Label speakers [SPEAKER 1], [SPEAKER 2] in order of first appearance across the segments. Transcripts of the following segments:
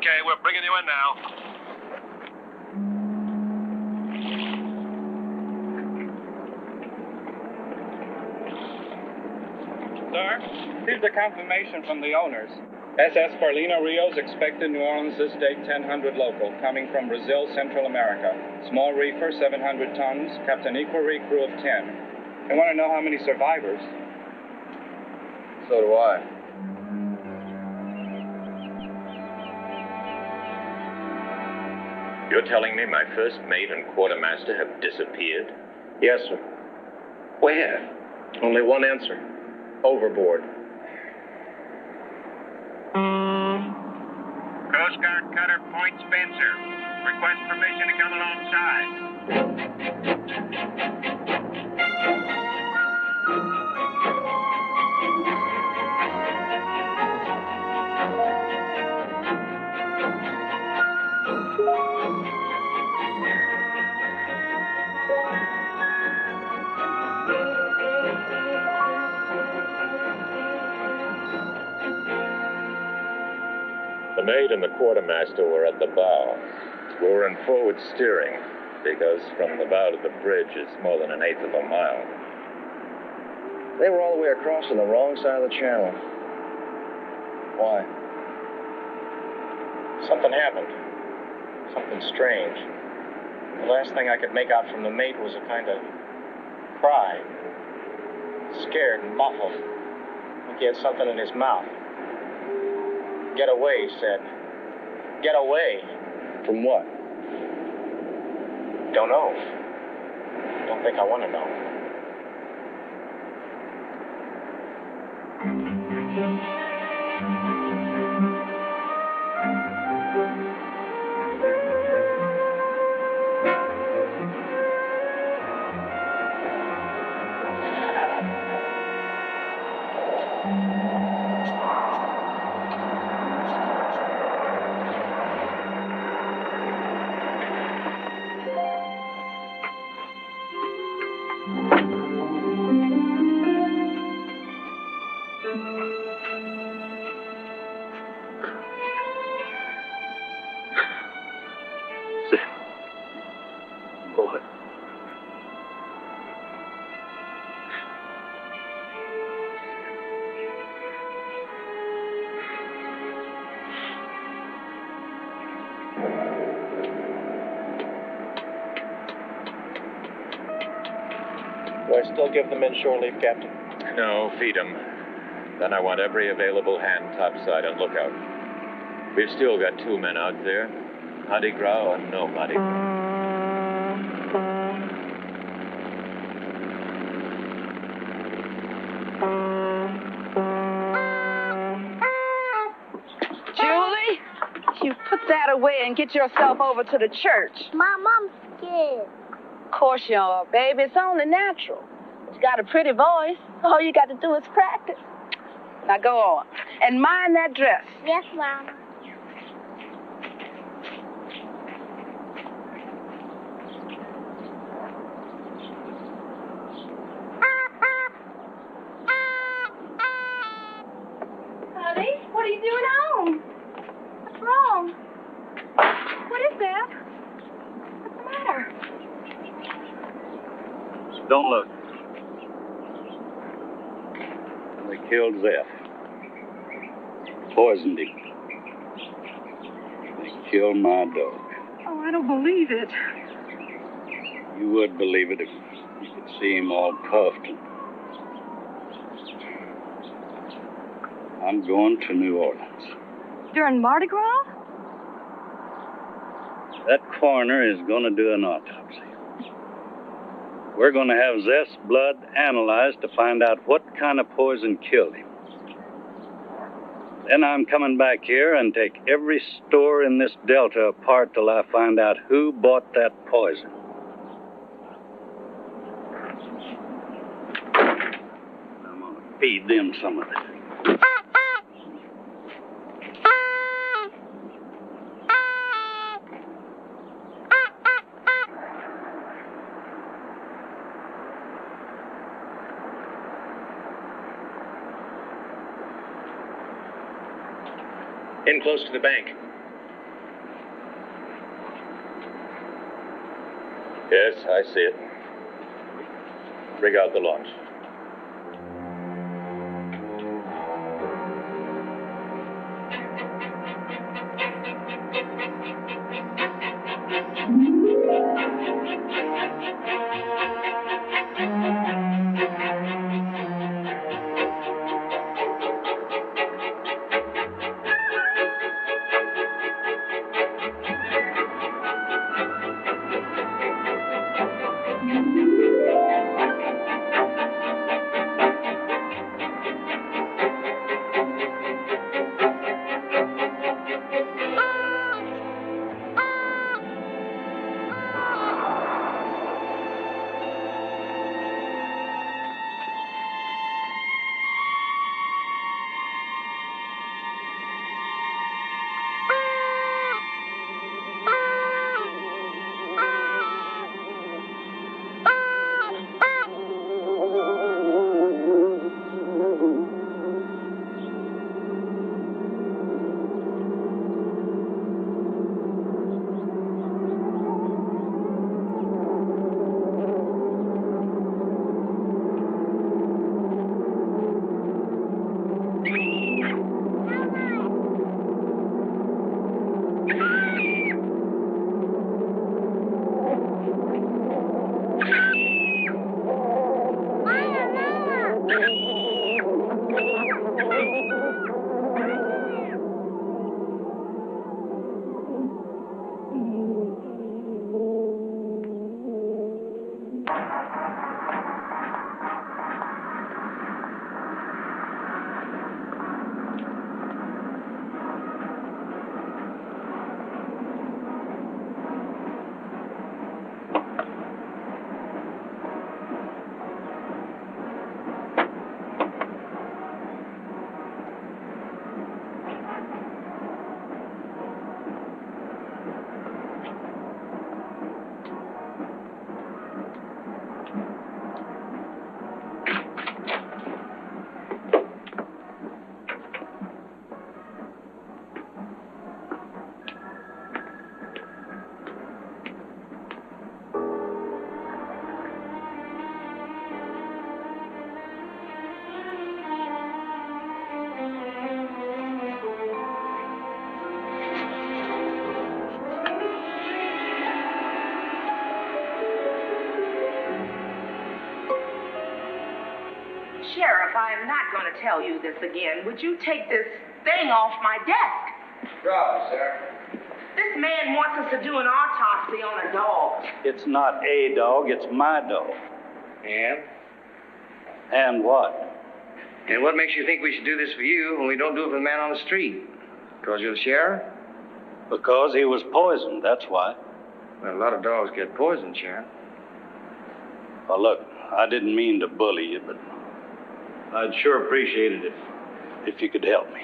[SPEAKER 1] Okay, we're bringing you in now.
[SPEAKER 2] Sir, here's the confirmation from the owners. SS Carlino Rios expected New Orleans this date 1000 local, coming from Brazil, Central America. Small reefer, 700 tons, Captain Equerry, crew of 10. They want to know how many survivors.
[SPEAKER 3] So do I.
[SPEAKER 4] You're telling me my first mate and quartermaster have disappeared?
[SPEAKER 3] Yes, sir.
[SPEAKER 4] Where?
[SPEAKER 3] Only one answer. Overboard.
[SPEAKER 5] Coast Guard cutter Point Spencer. Request permission to come alongside.
[SPEAKER 4] The mate and the quartermaster were at the bow. We were in forward steering, because from the bow to the bridge is more than 1/8 of a mile.
[SPEAKER 3] They were all the way across on the wrong side of the channel. Why?
[SPEAKER 6] Something happened. Something strange. The last thing I could make out from the mate was a kind of cry. Scared and muffled. Like he had something in his mouth. Get away, he said. Get away.
[SPEAKER 3] From what?
[SPEAKER 6] Don't know. Don't think I want to know.
[SPEAKER 3] Boy.
[SPEAKER 6] Do I still give the men shore leave, Captain?
[SPEAKER 4] No, feed 'em. Then I want every available hand topside on lookout. We've still got 2 men out there. Mardi Gras or no Mardi Gras.
[SPEAKER 7] Julie, you put that away and get yourself over to the church.
[SPEAKER 8] Mom, I'm scared.
[SPEAKER 7] Of course you are, baby. It's only natural. You got a pretty voice. All you got to do is practice. Now go on. And mind that dress.
[SPEAKER 8] Yes, Mama.
[SPEAKER 7] Honey, what are you doing home? What's wrong? What is that? What's the matter?
[SPEAKER 2] Don't look. They killed Zeph. Poisoned him. They killed my dog.
[SPEAKER 7] Oh, I don't believe it.
[SPEAKER 2] You would believe it if you could see him all puffed. I'm going to New Orleans.
[SPEAKER 7] During Mardi Gras?
[SPEAKER 2] That coroner is going to do an autopsy. We're going to have Zeph's blood analyzed to find out what kind of poison killed him. Then I'm coming back here and take every store in this delta apart till I find out who bought that poison. I'm going to feed them some of it.
[SPEAKER 6] In close to the bank.
[SPEAKER 4] Yes, I see it. Rig out the launch.
[SPEAKER 1] Sheriff, I am not going to tell you this again. Would you take this thing off my desk?
[SPEAKER 3] Problem, sir.
[SPEAKER 1] This man wants us to do an autopsy on a dog.
[SPEAKER 9] It's not a dog, it's my dog.
[SPEAKER 3] And?
[SPEAKER 9] And what?
[SPEAKER 3] And what makes you think we should do this for you when we don't do it for the man on the street? Because you're the sheriff?
[SPEAKER 9] Because he was poisoned, that's why.
[SPEAKER 3] Well, a lot of dogs get poisoned, Sheriff.
[SPEAKER 9] Well, look, I didn't mean to bully you, but I'd sure appreciate it if you could help me.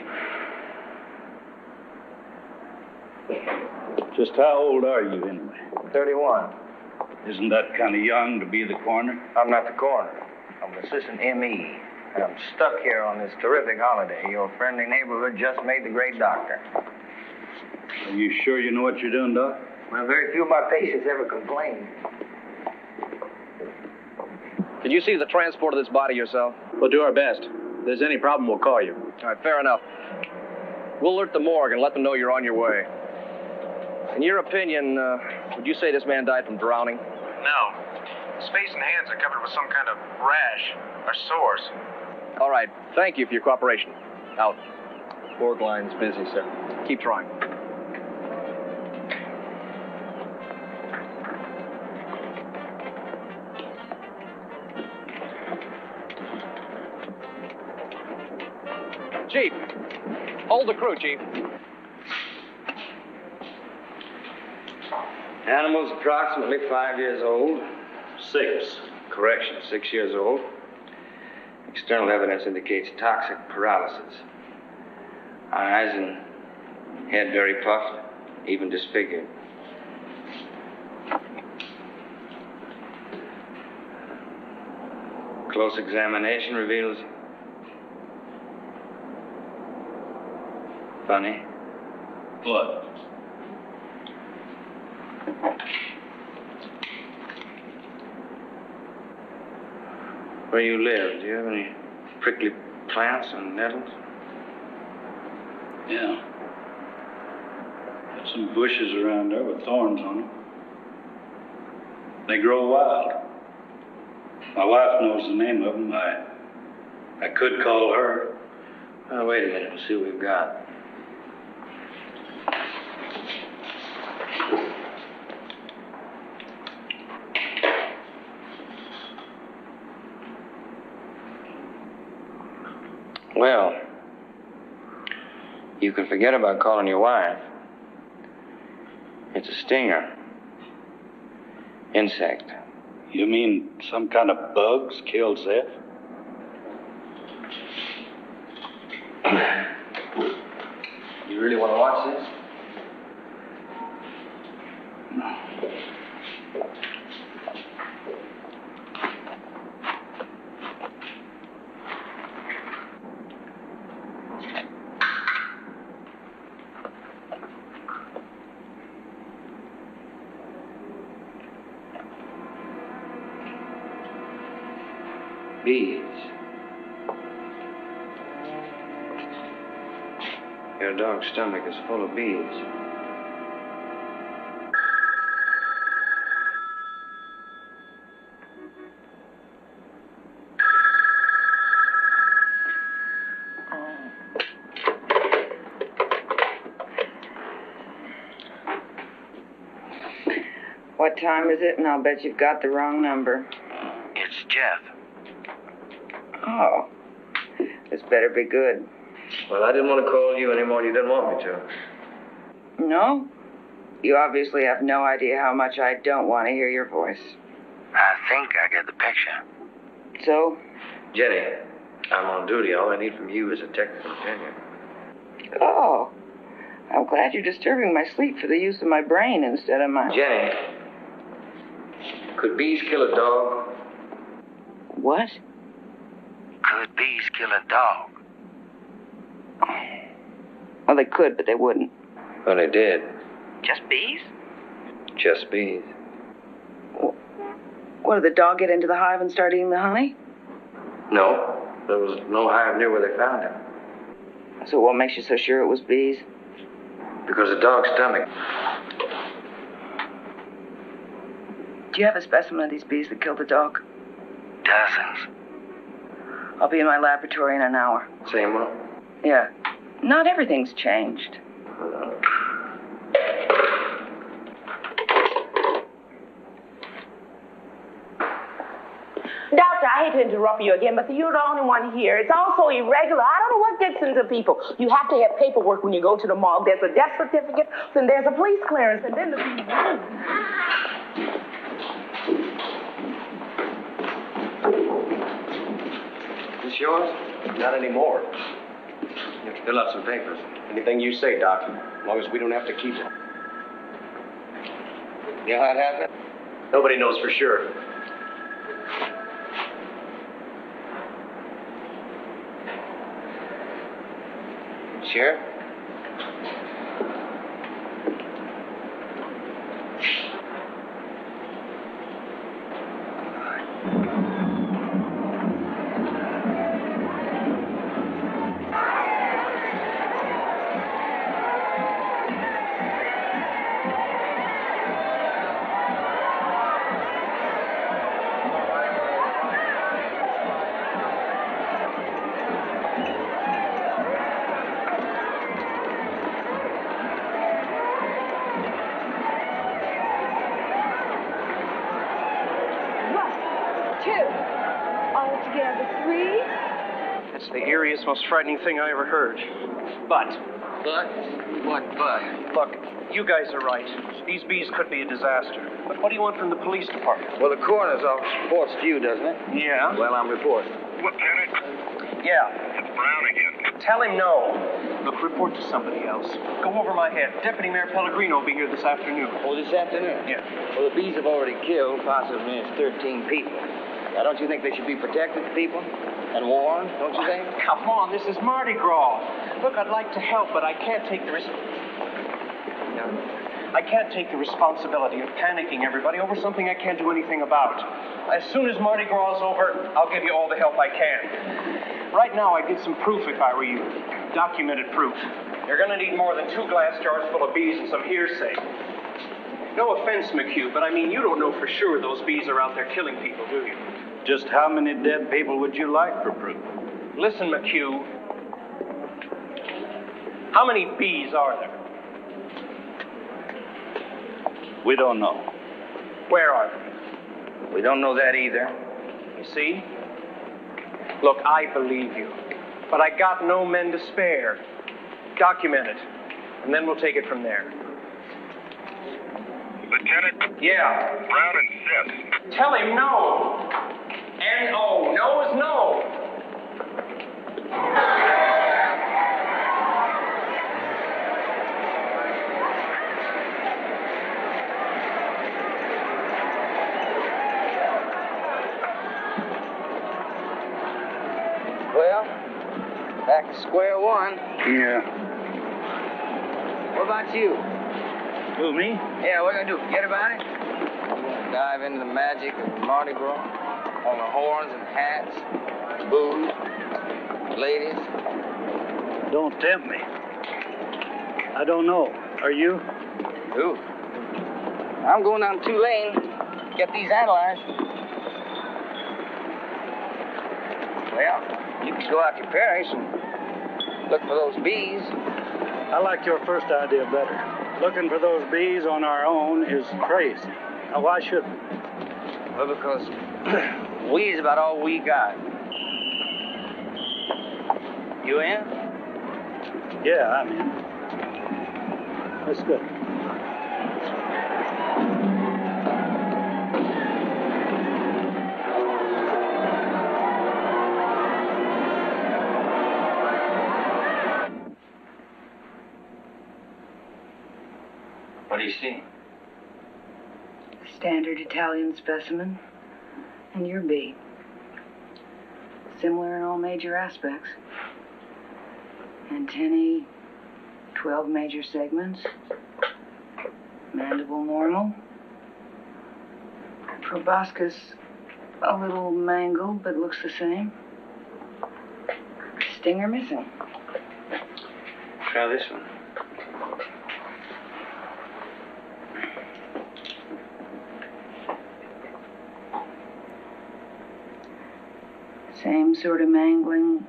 [SPEAKER 9] Just how old are you, anyway?
[SPEAKER 3] 31.
[SPEAKER 9] Isn't that kind of young to be the coroner?
[SPEAKER 3] I'm not the coroner. I'm an assistant M.E. And I'm stuck here on this terrific holiday. Your friendly neighborhood just made the great doctor.
[SPEAKER 9] Are you sure you know what you're doing, Doc?
[SPEAKER 3] Well, very few of my patients ever complain.
[SPEAKER 10] Can you see the transport of this body yourself?
[SPEAKER 6] We'll do our best. If there's any problem, we'll call you.
[SPEAKER 10] All right, fair enough. We'll alert the morgue and let them know you're on your way. In your opinion, would you say this man died from drowning?
[SPEAKER 5] No. His face and hands are covered with some kind of rash or sores.
[SPEAKER 10] All right, thank you for your cooperation. Out.
[SPEAKER 6] Morgue line's busy, sir.
[SPEAKER 10] Keep trying. Chief, hold the crew, Chief.
[SPEAKER 3] Animal's approximately 5 years old.
[SPEAKER 9] 6.
[SPEAKER 3] Correction, 6 years old. External evidence indicates toxic paralysis. Eyes and head very puffed, even disfigured. Close examination reveals funny.
[SPEAKER 9] Blood.
[SPEAKER 3] Where you live, do you have any prickly plants and nettles?
[SPEAKER 9] Yeah. Got some bushes around there with thorns on them. They grow wild. My wife knows the name of them. I could call her.
[SPEAKER 3] Oh, wait a minute. We'll see what we've got. Well, you can forget about calling your wife. It's a stinger. Insect.
[SPEAKER 9] You mean some kind of bugs killed Zeph?
[SPEAKER 3] You really want to watch this? Bees. Your dog's stomach is full of bees.
[SPEAKER 11] What time is it? And I'll bet you've got the wrong number.
[SPEAKER 3] It's Jeff.
[SPEAKER 11] Oh, this better be good.
[SPEAKER 3] Well, I didn't want to call you any more than you didn't want me to.
[SPEAKER 11] No? You obviously have no idea how much I don't want to hear your voice.
[SPEAKER 3] I think I get the picture.
[SPEAKER 11] So?
[SPEAKER 3] Jenny, I'm on duty. All I need from you is a technical opinion.
[SPEAKER 11] Oh, I'm glad you're disturbing my sleep for the use of my brain instead of my...
[SPEAKER 3] Jenny, could bees kill a dog?
[SPEAKER 11] What?
[SPEAKER 3] Could bees kill a dog?
[SPEAKER 11] Well, they could, but they wouldn't.
[SPEAKER 3] Well, they did.
[SPEAKER 11] Just bees?
[SPEAKER 3] Just bees.
[SPEAKER 11] What, did the dog get into the hive and start eating the honey?
[SPEAKER 3] No, there was no hive near where they found him.
[SPEAKER 11] So what makes you so sure it was bees?
[SPEAKER 3] Because the dog's stomach.
[SPEAKER 11] Do you have a specimen of these bees that killed the dog?
[SPEAKER 3] Dozens.
[SPEAKER 11] I'll be in my laboratory in an hour.
[SPEAKER 3] Same one?
[SPEAKER 11] Yeah. Not everything's changed.
[SPEAKER 1] Doctor, I hate to interrupt you again, but you're the only one here. It's all so irregular. I don't know what gets into people. You have to have paperwork when you go to the morgue. There's a death certificate, then there's a police clearance, and then the...
[SPEAKER 3] This yours?
[SPEAKER 10] Not anymore.
[SPEAKER 3] You have to fill out some papers.
[SPEAKER 10] Anything you say, Doc, as long as we don't have to keep it.
[SPEAKER 3] You know how it happened?
[SPEAKER 10] Nobody knows for sure.
[SPEAKER 3] Sheriff?
[SPEAKER 10] It's the eeriest, most frightening thing I ever heard. But?
[SPEAKER 3] What but?
[SPEAKER 10] Look, you guys are right. These bees could be a disaster. But what do you want from the police department?
[SPEAKER 3] Well, the coroner's office reports to you, doesn't it?
[SPEAKER 10] Yeah.
[SPEAKER 3] Well, I'm reporting.
[SPEAKER 5] Lieutenant,
[SPEAKER 10] Yeah.
[SPEAKER 5] it's Brown again.
[SPEAKER 10] Tell him no. Look, report to somebody else. Go over my head. Deputy Mayor Pellegrino will be here this afternoon.
[SPEAKER 3] Oh, this afternoon?
[SPEAKER 10] Yeah.
[SPEAKER 3] Well, the bees have already killed possibly 13 people. Now, don't you think they should be protected, people? And warned, don't you think?
[SPEAKER 10] Come on, this is Mardi Gras. Look, I'd like to help, but I can't take the risk.
[SPEAKER 6] I can't take the responsibility of panicking everybody over something I can't do anything about. As soon as Mardi Gras is over, I'll give you all the help I can. Right now, I'd get some proof if I were you. Documented proof. You're going to need more than 2 glass jars full of bees and some hearsay. No offense, McHugh, but I mean, you don't know for sure those bees are out there killing people, do you?
[SPEAKER 9] Just how many dead people would you like for proof?
[SPEAKER 6] Listen, McHugh. How many bees are there?
[SPEAKER 9] We don't know.
[SPEAKER 6] Where are they?
[SPEAKER 3] We don't know that either.
[SPEAKER 6] You see? Look, I believe you. But I got no men to spare. Document it. And then we'll take it from there.
[SPEAKER 5] Lieutenant?
[SPEAKER 6] Yeah.
[SPEAKER 5] Brown insists.
[SPEAKER 6] Tell him no. N-O. No is no.
[SPEAKER 3] Well, back to square one.
[SPEAKER 9] Yeah.
[SPEAKER 3] What about you?
[SPEAKER 9] Who, me?
[SPEAKER 3] Yeah, what are you gonna do? Forget about it? Dive into the magic of Mardi Gras? On the horns and hats, booze, ladies?
[SPEAKER 9] Don't tempt me. I don't know. Are you?
[SPEAKER 3] Who? I'm going down Tulane. Get these analyzed. Well, you can go out to Paris and look for those bees.
[SPEAKER 9] I like your first idea better. Looking for those bees on our own is crazy. Now, why should we?
[SPEAKER 3] Well, because weed's about all we got. You in?
[SPEAKER 9] Yeah, I'm in. That's good.
[SPEAKER 3] What do you see?
[SPEAKER 11] Standard Italian specimen. And your bee. Similar in all major aspects. Antennae, 12 major segments. Mandible normal. Proboscis a little mangled, but looks the same. Stinger missing.
[SPEAKER 3] Try this one.
[SPEAKER 11] Same sort of mangling,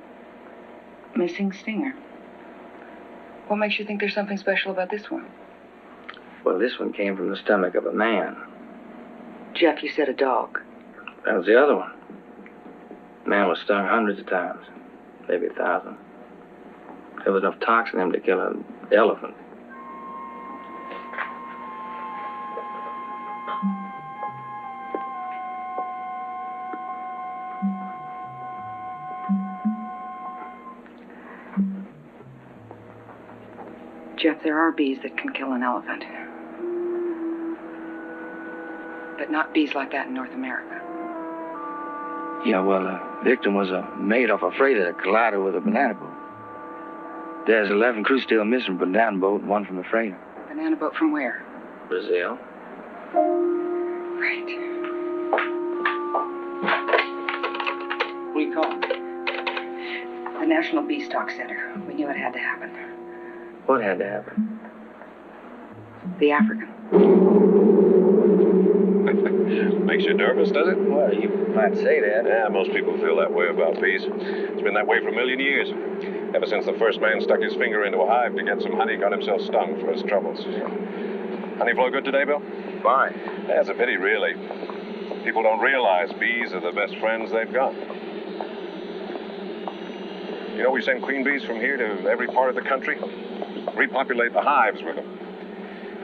[SPEAKER 11] missing stinger. What makes you think there's something special about this one?
[SPEAKER 3] Well, this one came from the stomach of a man.
[SPEAKER 11] Jeff, you said a dog.
[SPEAKER 3] That was the other one. The man was stung hundreds of times, maybe 1,000. There was enough toxin in him to kill an elephant.
[SPEAKER 11] Jeff, there are bees that can kill an elephant. But not bees like that in North America.
[SPEAKER 3] Yeah, well, the victim was a mate off a freighter that collided with a banana boat. There's 11 crews still missing from the banana boat and 1 from the freighter.
[SPEAKER 11] Banana boat from where?
[SPEAKER 3] Brazil.
[SPEAKER 11] Right.
[SPEAKER 3] What do you call it?
[SPEAKER 11] The National Bee Stock Center. We knew it had to happen.
[SPEAKER 3] What had to happen?
[SPEAKER 11] The African.
[SPEAKER 4] Makes you nervous, does it?
[SPEAKER 3] Well, you might say that.
[SPEAKER 4] Yeah, most people feel that way about bees. It's been that way for a million years. Ever since the first man stuck his finger into a hive to get some honey, got himself stung for his troubles. Honey flow good today, Bill?
[SPEAKER 3] Fine.
[SPEAKER 4] Yeah, it's a pity, really. People don't realize bees are the best friends they've got. You know, we send queen bees from here to every part of the country, repopulate the hives with them.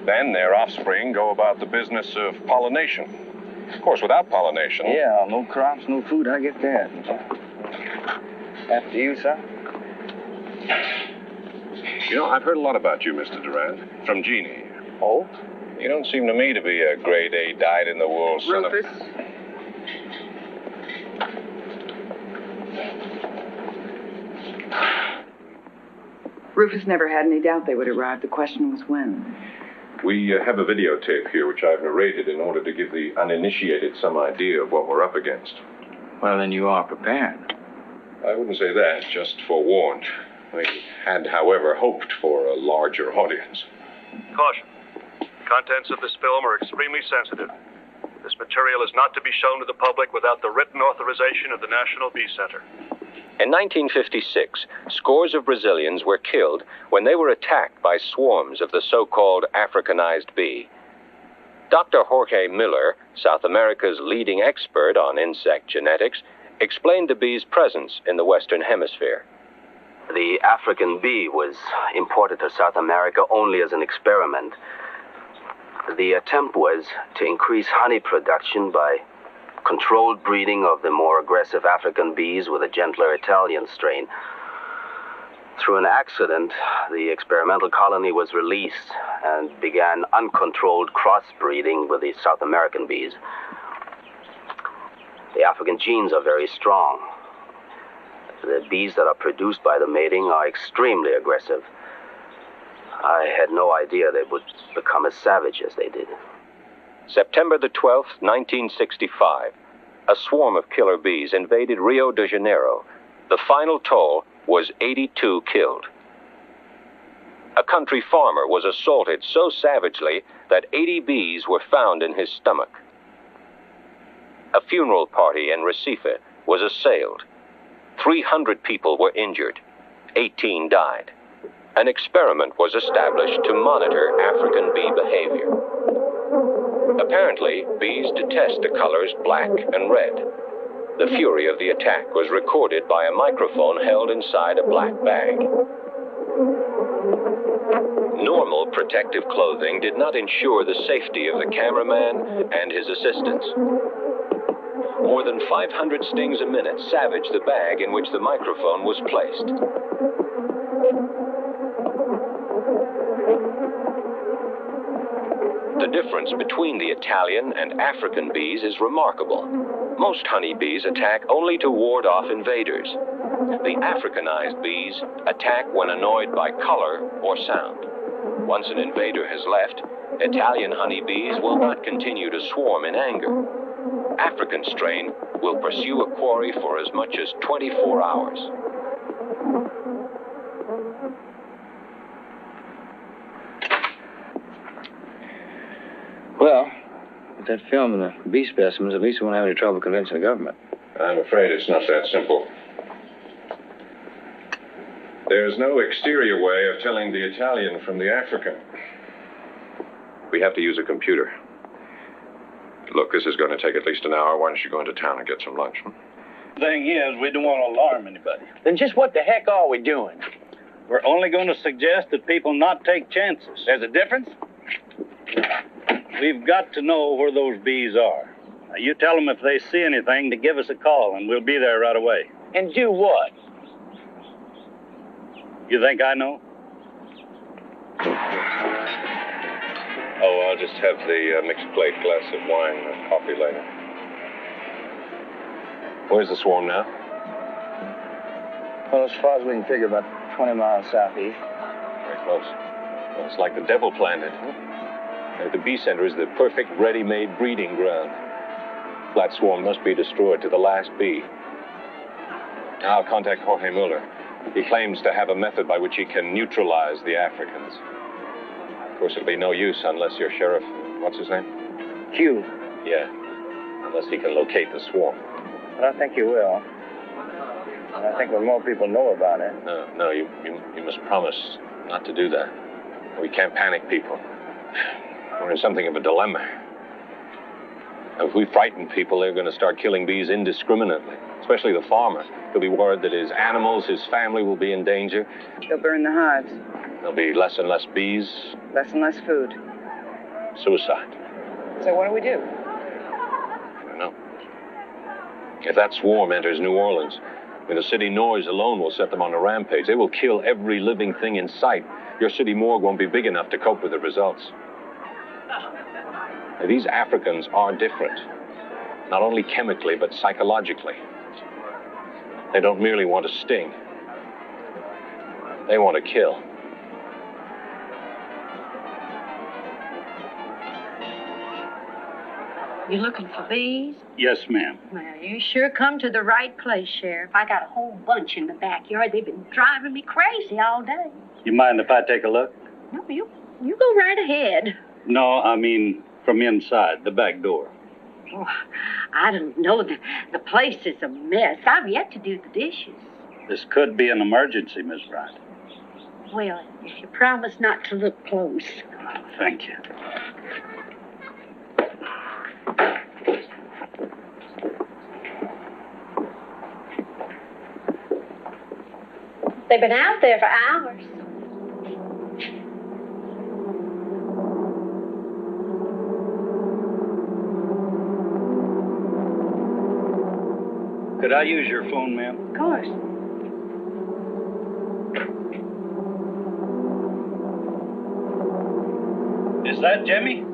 [SPEAKER 4] Then their offspring go about the business of pollination. Of course, without pollination...
[SPEAKER 3] Yeah, no crops, no food, I get that. After you, sir?
[SPEAKER 4] You know, I've heard a lot about you, Mr. Durand, from Jeannie.
[SPEAKER 3] Oh?
[SPEAKER 4] You don't seem to me to be a grade A dyed-in-the-wool son of...
[SPEAKER 11] Rufus? Rufus never had any doubt they would arrive. The question was when.
[SPEAKER 4] We have a videotape here which I've narrated in order to give the uninitiated some idea of what we're up against.
[SPEAKER 3] Well, then you are prepared.
[SPEAKER 4] I wouldn't say that, just forewarned. We had, however, hoped for a larger audience.
[SPEAKER 12] Caution. The contents of this film are extremely sensitive. This material is not to be shown to the public without the written authorization of the National Bee Center.
[SPEAKER 13] In 1956, scores of Brazilians were killed when they were attacked by swarms of the so-called Africanized bee. Dr. Jorge Miller, South America's leading expert on insect genetics, explained the bee's presence in the Western Hemisphere.
[SPEAKER 14] The African bee was imported to South America only as an experiment. The attempt was to increase honey production by controlled breeding of the more aggressive African bees with a gentler Italian strain. Through an accident, the experimental colony was released and began uncontrolled crossbreeding with the South American bees. The African genes are very strong. The bees that are produced by the mating are extremely aggressive. I had no idea they would become as savage as they did.
[SPEAKER 13] September the 12th, 1965, a swarm of killer bees invaded Rio de Janeiro. The final toll was 82 killed. A country farmer was assaulted so savagely that 80 bees were found in his stomach. A funeral party in Recife was assailed. 300 people were injured. 18 died. An experiment was established to monitor African bee behavior. Apparently, bees detest the colors black and red. The fury of the attack was recorded by a microphone held inside a black bag. Normal protective clothing did not ensure the safety of the cameraman and his assistants. More than 500 stings a minute savaged the bag in which the microphone was placed. The difference between the Italian and African bees is remarkable. Most honeybees attack only to ward off invaders. The Africanized bees attack when annoyed by color or sound. Once an invader has left, Italian honeybees will not continue to swarm in anger. African strain will pursue a quarry for as much as 24 hours.
[SPEAKER 3] Well, with that film and the bee specimens, at least we won't have any trouble convincing the government.
[SPEAKER 4] I'm afraid it's not that simple. There's no exterior way of telling the Italian from the African. We have to use a computer. Look, this is going to take at least an hour. Why don't you go into town and get some lunch?
[SPEAKER 9] Thing is, we don't want to alarm anybody.
[SPEAKER 10] Then just what the heck are we doing?
[SPEAKER 9] We're only going to suggest that people not take chances. There's a difference? We've got to know where those bees are. Now, you tell them if they see anything to give us a call, and we'll be there right away.
[SPEAKER 10] And do what?
[SPEAKER 9] You think I know?
[SPEAKER 4] Oh, I'll just have the mixed plate, glass of wine, and coffee later. Where's the swarm now?
[SPEAKER 3] Well, as far as we can figure, about 20 miles southeast.
[SPEAKER 4] Very close. Well, it's like the devil planned it. The bee center is the perfect ready-made breeding ground. That swarm must be destroyed to the last bee. I'll contact Jorge Muller. He claims to have a method by which he can neutralize the Africans. Of course, it'll be no use unless your sheriff, what's his name?
[SPEAKER 3] Q.
[SPEAKER 4] Yeah, unless he can locate the swarm.
[SPEAKER 3] But I think you will. And I think when more people know about it.
[SPEAKER 4] No, you must promise not to do that. We can't panic people. We're in something of a dilemma. If we frighten people, they're going to start killing bees indiscriminately, especially the farmer. He'll be worried that his animals, his family will be in danger.
[SPEAKER 11] They'll burn the hives.
[SPEAKER 4] There'll be less and less bees.
[SPEAKER 11] Less and less food.
[SPEAKER 4] Suicide.
[SPEAKER 11] So what do we do?
[SPEAKER 4] I don't know. If that swarm enters New Orleans, the city noise alone will set them on a rampage. They will kill every living thing in sight. Your city morgue won't be big enough to cope with the results. Now, these Africans are different, not only chemically, but psychologically. They don't merely want to sting. They want to kill.
[SPEAKER 15] You looking for bees?
[SPEAKER 9] Yes, ma'am.
[SPEAKER 15] Well, you sure come to the right place, Sheriff. I got a whole bunch in the backyard. They've been driving me crazy all day.
[SPEAKER 9] You mind if I take a look?
[SPEAKER 15] No, you go right ahead.
[SPEAKER 9] No, I mean from inside, the back door.
[SPEAKER 15] Oh, I don't know. The place is a mess. I've yet to do the dishes.
[SPEAKER 9] This could be an emergency, Miss Bryant.
[SPEAKER 15] Well, if you promise not to look close.
[SPEAKER 9] Thank you.
[SPEAKER 15] They've been out there for hours.
[SPEAKER 9] Could I use your phone, ma'am?
[SPEAKER 15] Of course.
[SPEAKER 9] Is that Jimmy?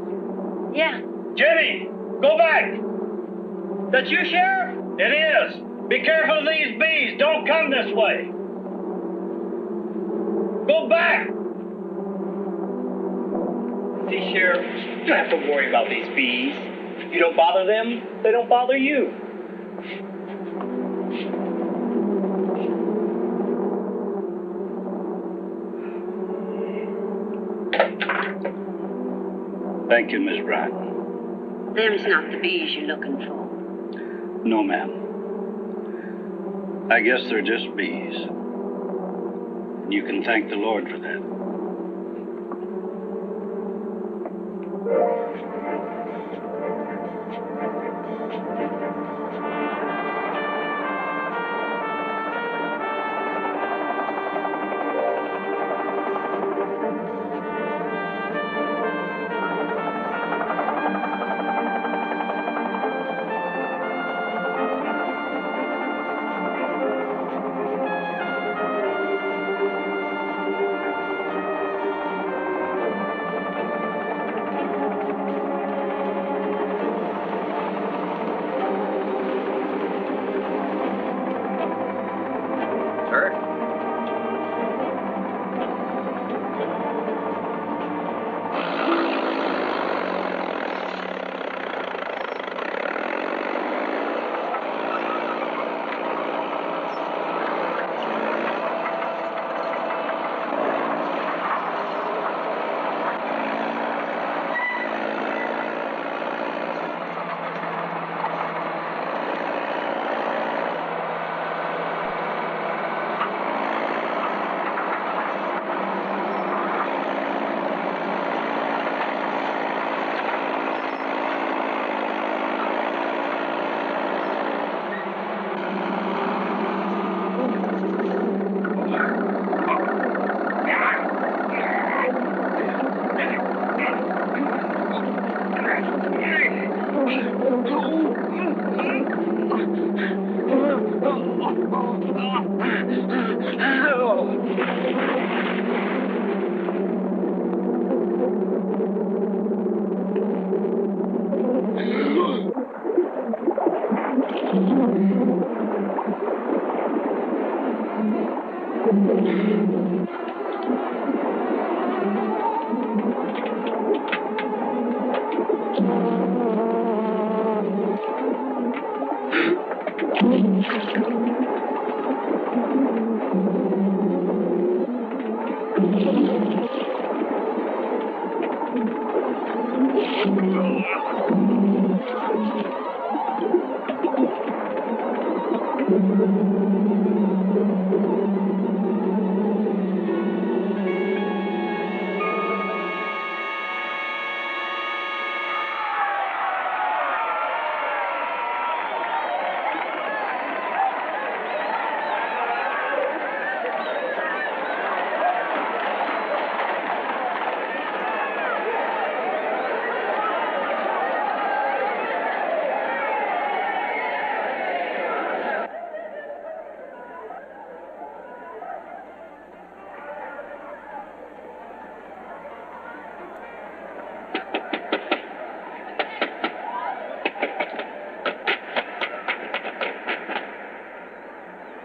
[SPEAKER 15] Yeah.
[SPEAKER 9] Jimmy, go back! That you, Sheriff? It is. Be careful of these bees. Don't come this way. Go back!
[SPEAKER 16] See, Sheriff, you don't have to worry about these bees. If you don't bother them, they don't bother you.
[SPEAKER 9] Thank you, Miss Bryant.
[SPEAKER 15] Them's not the bees you're looking for.
[SPEAKER 9] No, ma'am. I guess they're just bees. You can thank the Lord for that.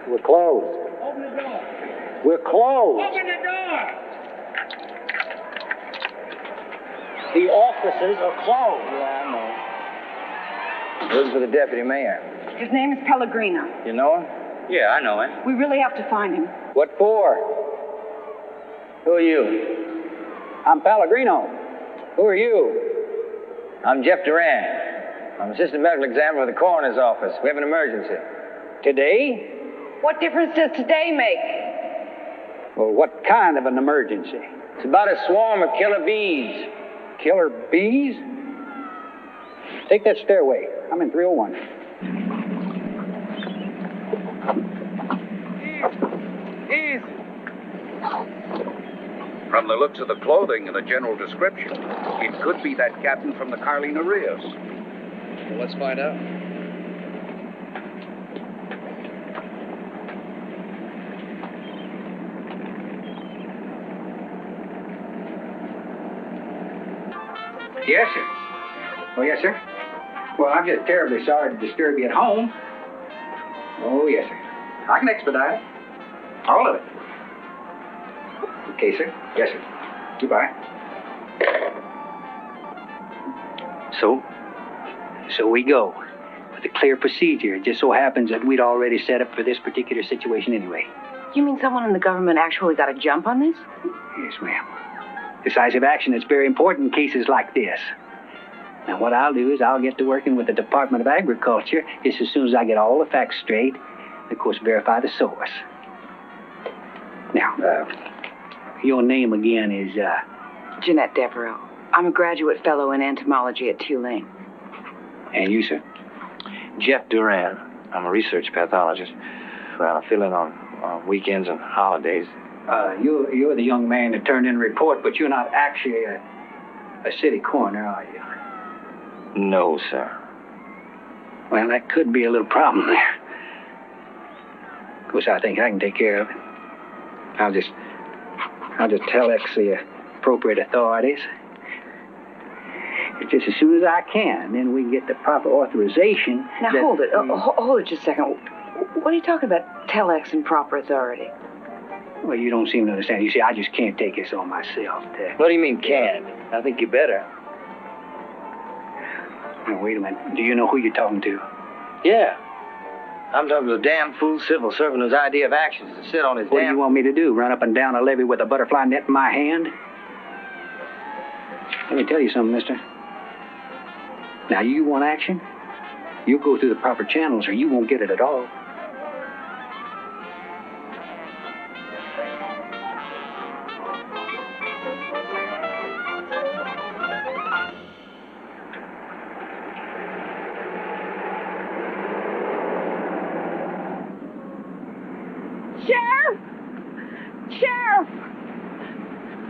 [SPEAKER 17] We're closed.
[SPEAKER 16] Open the door.
[SPEAKER 17] We're closed.
[SPEAKER 16] Open the door.
[SPEAKER 17] The offices are closed.
[SPEAKER 9] Yeah, I know.
[SPEAKER 3] Looking for the deputy mayor.
[SPEAKER 11] His name is Pellegrino.
[SPEAKER 3] You know him?
[SPEAKER 10] Yeah, I know him.
[SPEAKER 11] We really have to find him.
[SPEAKER 3] What for? Who are you? I'm Pellegrino. Who are you? I'm Jeff Duran. I'm assistant medical examiner of the coroner's office. We have an emergency. Today?
[SPEAKER 11] What difference does today make?
[SPEAKER 3] Well, what kind of an emergency? It's about a swarm of killer bees. Killer bees? Take that stairway. I'm in 301.
[SPEAKER 18] Easy. From the looks of the clothing and the general description, it could be that captain from the Carlina Rios.
[SPEAKER 10] Well, let's find out.
[SPEAKER 3] Yes, sir. Oh, yes, sir. Well, I'm just terribly sorry to disturb you at home. Oh, yes, sir. I can expedite it. All of it. Okay, sir. Yes, sir. Goodbye. So we go. With a clear procedure. It just so happens that we'd already set up for this particular situation anyway.
[SPEAKER 11] You mean someone in the government actually got a jump on this?
[SPEAKER 3] Yes, ma'am. Decisive action is very important in cases like this. Now, what I'll do is I'll get to working with the Department of Agriculture just as soon as I get all the facts straight and, of course, verify the source. Now, your name again is,
[SPEAKER 11] Jeanette Devereaux. I'm a graduate fellow in entomology at Tulane.
[SPEAKER 3] And you, sir?
[SPEAKER 10] Jeff Duran. I'm a research pathologist. Well, I fill in on weekends and holidays.
[SPEAKER 3] You're the young man that turned in a report, but you're not actually a city coroner, are you?
[SPEAKER 10] No, sir.
[SPEAKER 3] Well, that could be a little problem there. Of course, I think I can take care of it. I'll just telex the appropriate authorities. Just as soon as I can, then we can get the proper authorization.
[SPEAKER 11] Now, hold it. Hold it just a second. What are you talking about, telex and proper authority?
[SPEAKER 3] Well, you don't seem to understand. You see, I just can't take this on myself.
[SPEAKER 10] What do you mean, can't? I think you better.
[SPEAKER 3] Now, wait a minute. Do you know who you're talking to?
[SPEAKER 10] Yeah. I'm talking to a damn fool civil servant whose idea of action is to sit on his
[SPEAKER 3] What do you want me to do? Run up and down a levee with a butterfly net in my hand? Let me tell you something, mister. Now, you want action? You go through the proper channels or you won't get it at all.
[SPEAKER 7] Sheriff!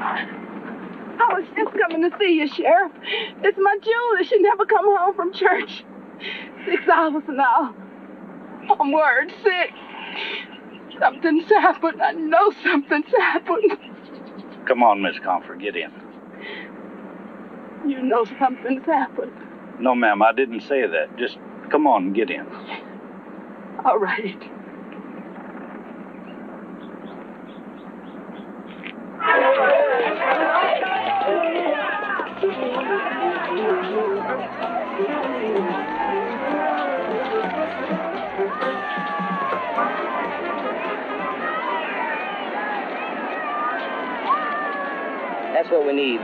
[SPEAKER 7] I was just coming to see you, Sheriff. It's my Julie. She never come home from church. 6 hours now. I'm worried sick. Something's happened. I know something's happened.
[SPEAKER 9] Come on, Miss Comfort, get in.
[SPEAKER 7] You know something's happened.
[SPEAKER 9] No, ma'am, I didn't say that. Just come on and get in.
[SPEAKER 7] All right.
[SPEAKER 10] That's what we need.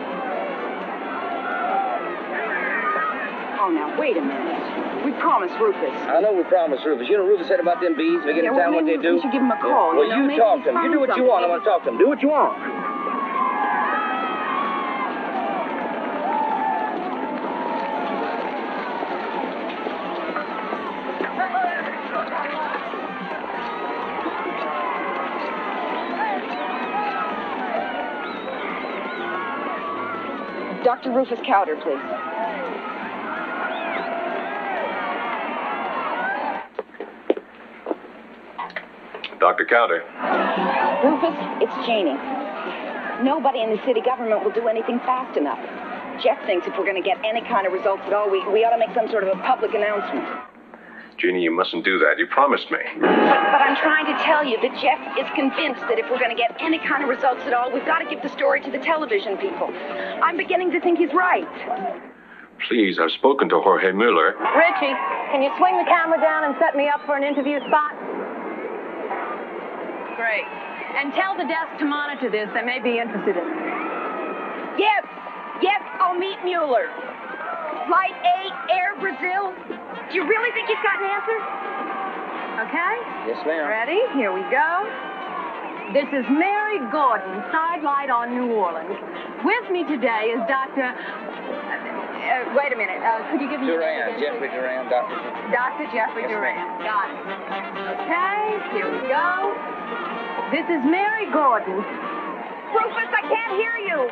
[SPEAKER 11] Oh, now, wait a minute. We promised Rufus.
[SPEAKER 10] I know we promised Rufus. You know Rufus said about them bees, they get in town what they do?
[SPEAKER 11] We should give him a call.
[SPEAKER 10] Well, you talk to him. You do what you want. I want to talk to him. Do what you want.
[SPEAKER 11] Dr. Rufus Cowder, please.
[SPEAKER 4] Dr. Cowder.
[SPEAKER 7] Rufus, it's Janie. Nobody in the city government will do anything fast enough. Jeff thinks if we're going to get any kind of results at all, we ought to make some sort of a public announcement.
[SPEAKER 4] Jeannie, you mustn't do that. You promised me.
[SPEAKER 7] But I'm trying to tell you that Jeff is convinced that if we're going to get any kind of results at all, we've got to give the story to the television people. I'm beginning to think he's right.
[SPEAKER 12] Please, I've spoken to Jorge Mueller.
[SPEAKER 15] Richie, can you swing the camera down and set me up for an interview spot? Great. And tell the desk to monitor this. They may be interested in it.
[SPEAKER 1] Yes, I'll meet Mueller. Flight 8, Air Brazil. Do you really think he's got an answer?
[SPEAKER 15] Okay?
[SPEAKER 3] Yes, ma'am.
[SPEAKER 15] Ready? Here we go. This is Mary Gordon, sidelight on New Orleans. With me today is Dr. Wait a minute. Could you give me your name
[SPEAKER 3] Duran,
[SPEAKER 15] again,
[SPEAKER 3] Jeffrey
[SPEAKER 15] please?
[SPEAKER 3] Duran, Dr.
[SPEAKER 15] Dr. Jeffrey
[SPEAKER 3] Yes,
[SPEAKER 15] Duran.
[SPEAKER 3] ma'am.
[SPEAKER 15] Got it. Okay, here we go. This is Mary Gordon.
[SPEAKER 1] Rufus, I can't hear you.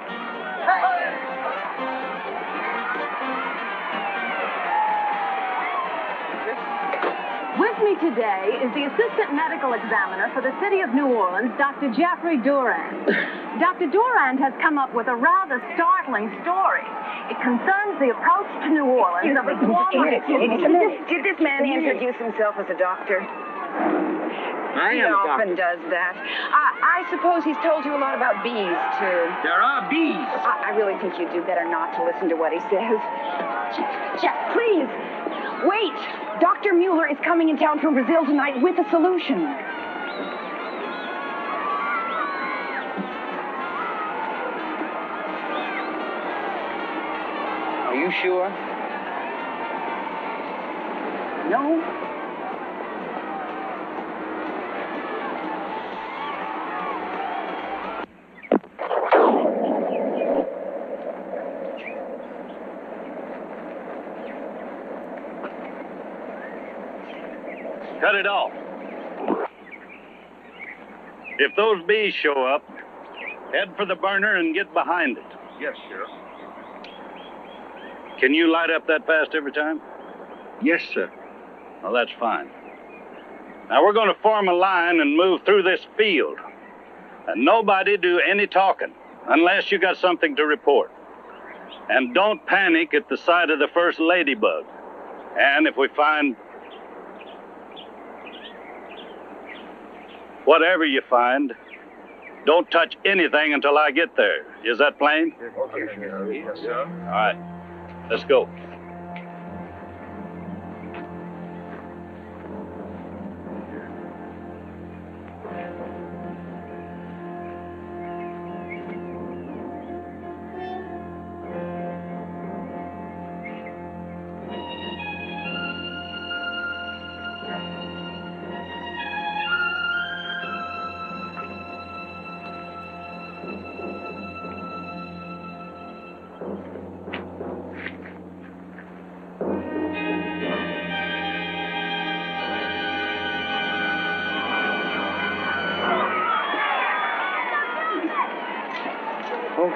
[SPEAKER 15] With me today is the Assistant Medical Examiner for the City of New Orleans, Dr. Jeffrey Durand. Dr. Durand has come up with a rather startling story. It concerns the approach to New Orleans of a swarm of...
[SPEAKER 1] Did this man introduce himself as a doctor? He often does that. I suppose he's told you a lot about bees, too.
[SPEAKER 18] There are bees.
[SPEAKER 1] I really think you'd do better not to listen to what he says. Jeff, please, wait. Dr. Mueller is coming in town from Brazil tonight with a solution.
[SPEAKER 3] Are you sure?
[SPEAKER 1] No?
[SPEAKER 9] Cut it off. If those bees show up, head for the burner and get behind it.
[SPEAKER 12] Yes, Sheriff.
[SPEAKER 9] Can you light up that fast every time?
[SPEAKER 18] Yes, sir.
[SPEAKER 9] Well, that's fine. Now, we're going to form a line and move through this field. And nobody do any talking unless you got something to report. And don't panic at the sight of the first ladybug. And if we find... whatever you find, don't touch anything until I get there. Is that plain?
[SPEAKER 12] Okay, Sheriff. Yes, sir.
[SPEAKER 9] All right. Let's go.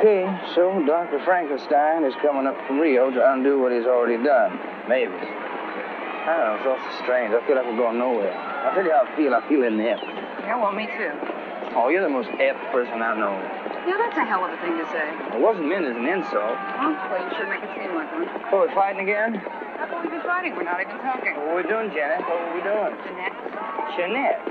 [SPEAKER 3] Okay, so Dr. Frankenstein is coming up from Rio to undo what he's already done. Maybe. I don't know, it's also strange. I feel like we're going nowhere. I'll tell you how I feel. I feel inept.
[SPEAKER 11] Yeah, well, me too.
[SPEAKER 3] Oh, you're the most inept person I know.
[SPEAKER 11] Yeah, that's a hell of a thing to say.
[SPEAKER 3] It wasn't meant as an insult.
[SPEAKER 11] Well, you should make it seem like one.
[SPEAKER 3] Oh, we're fighting again?
[SPEAKER 11] How can we be fighting? We're not even talking.
[SPEAKER 3] What are we doing, Janet? What are we doing?
[SPEAKER 11] Jeanette.
[SPEAKER 3] Jeanette.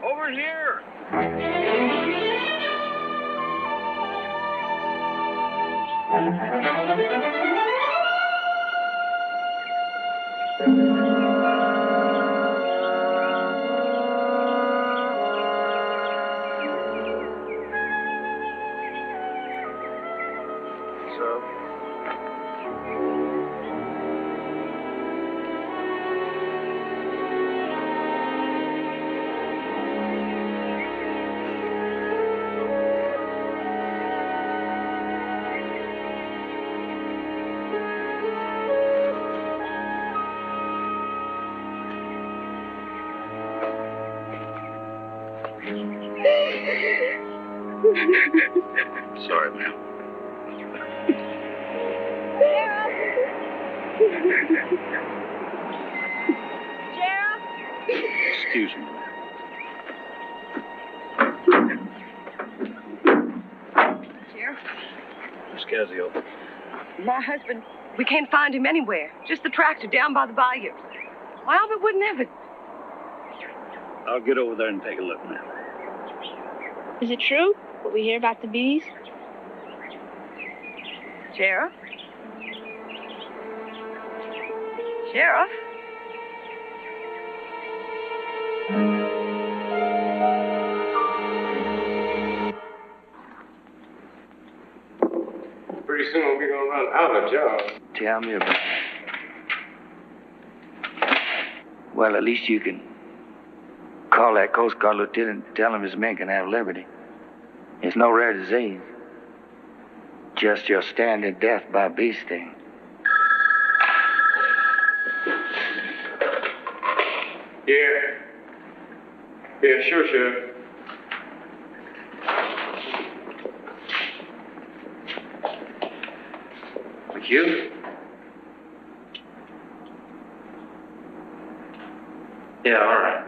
[SPEAKER 9] Over here.
[SPEAKER 12] So?
[SPEAKER 9] Sorry, ma'am.
[SPEAKER 15] Sheriff?
[SPEAKER 9] Excuse me.
[SPEAKER 11] Sheriff,
[SPEAKER 9] Miss Casio.
[SPEAKER 11] my husband, we can't find him anywhere. Just the tractor down by the bayou. Why, Albert wouldn't have it.
[SPEAKER 9] I'll get over there and take a look now.
[SPEAKER 19] Is it true what we hear about the bees?
[SPEAKER 11] Sheriff? Sheriff?
[SPEAKER 20] Pretty soon we're gonna run out of jobs.
[SPEAKER 3] Tell me about it. Well, at least you can call that Coast Guard lieutenant and tell him his men can have liberty. It's no rare disease. Just your standing death by bee sting.
[SPEAKER 20] Yeah, sure, Sheriff.
[SPEAKER 3] You? Yeah, all right.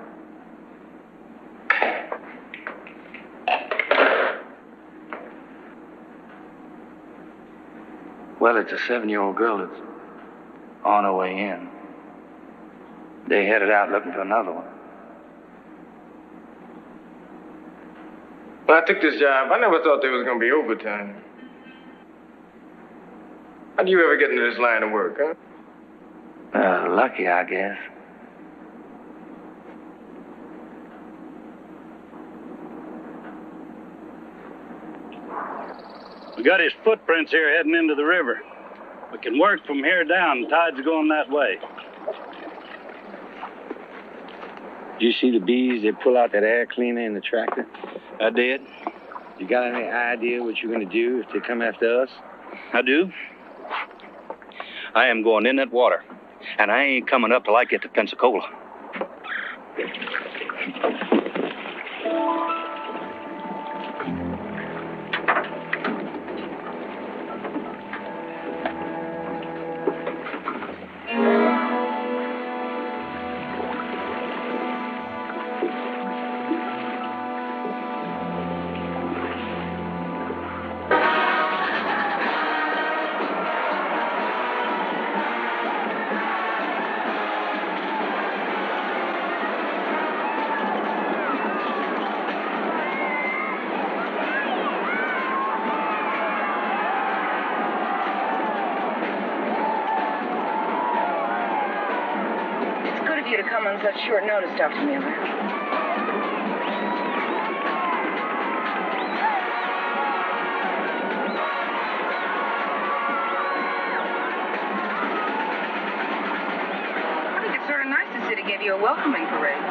[SPEAKER 3] Well, it's a 7-year-old girl that's on her way in. They headed out looking for another one.
[SPEAKER 20] When I took this job, I never thought there was gonna be overtime. How'd you ever get into this line of work, huh?
[SPEAKER 3] Lucky, I guess.
[SPEAKER 9] We got his footprints here heading into the river. We can work from here down. The tide's going that way.
[SPEAKER 3] Did you see the bees that pull out that air cleaner in the tractor?
[SPEAKER 9] I did.
[SPEAKER 3] You got any idea what you're going to do if they come after us?
[SPEAKER 9] I do. I am going in that water, and I ain't coming up till I get to Pensacola.
[SPEAKER 11] To come on such short notice, Dr. Miller. I think it's sort of nice the city gave you a welcoming parade.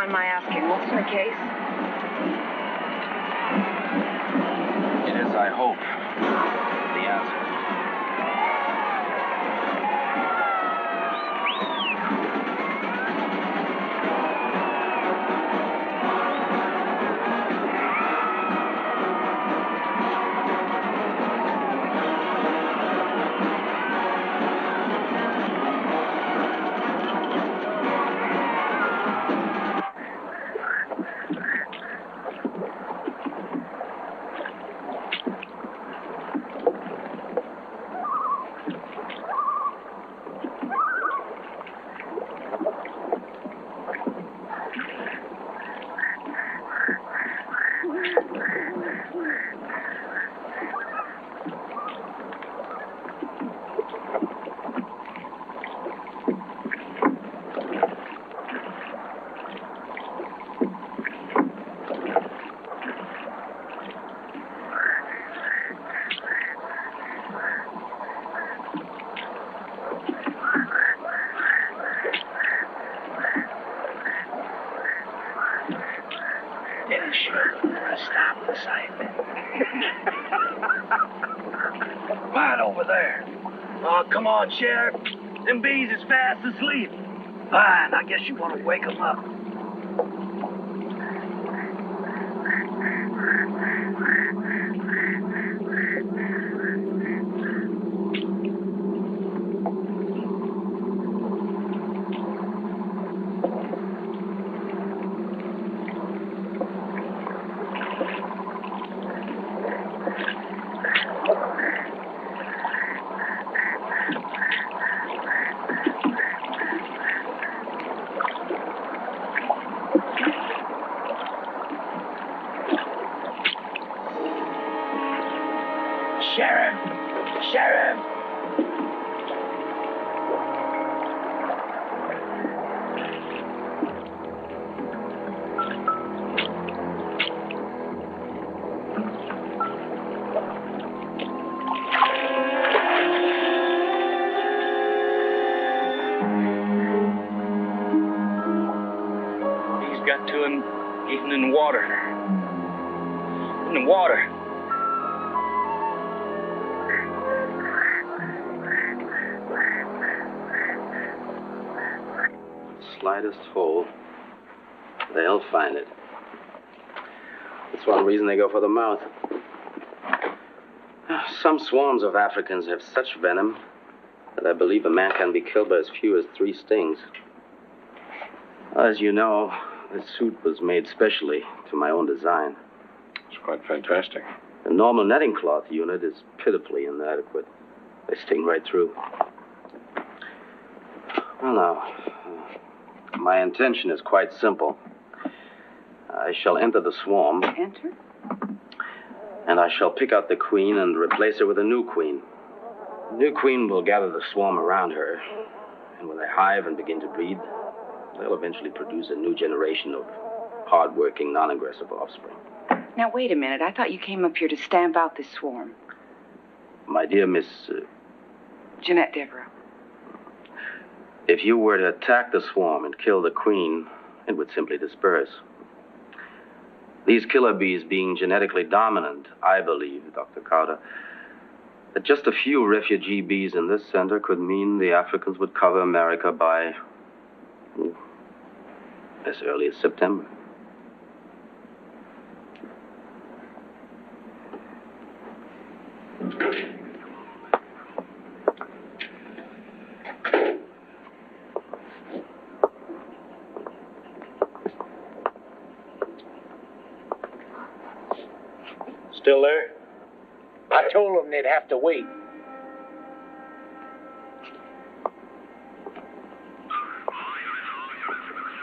[SPEAKER 11] My asking, what's in the case?
[SPEAKER 3] It is, I hope, the answer.
[SPEAKER 9] Quiet over there. Oh, come on, Sheriff. Them bees is fast asleep. Fine, I guess you want to wake them up. Got to him even in the water. In the water.
[SPEAKER 14] Slightest hole, they'll find it. That's one reason they go for the mouth. Some swarms of Africans have such venom that I believe a man can be killed by as few as 3 stings. As you know, this suit was made specially to my own design.
[SPEAKER 4] It's quite fantastic.
[SPEAKER 14] The normal netting cloth unit is pitifully inadequate. They sting right through. Well, now, my intention is quite simple. I shall enter the swarm.
[SPEAKER 11] Enter?
[SPEAKER 14] And I shall pick out the queen and replace her with a new queen. The new queen will gather the swarm around her. And when they hive and begin to breed, they'll eventually produce a new generation of hard-working, non-aggressive offspring.
[SPEAKER 11] Now, wait a minute. I thought you came up here to stamp out this swarm.
[SPEAKER 14] My dear Miss...
[SPEAKER 11] Jeanette Devereaux.
[SPEAKER 14] If you were to attack the swarm and kill the queen, it would simply disperse. These killer bees being genetically dominant, I believe, Dr. Carter, that just a few refugee bees in this center could mean the Africans would cover America by... as early as September.
[SPEAKER 9] Still there?
[SPEAKER 17] I told them they'd have to wait.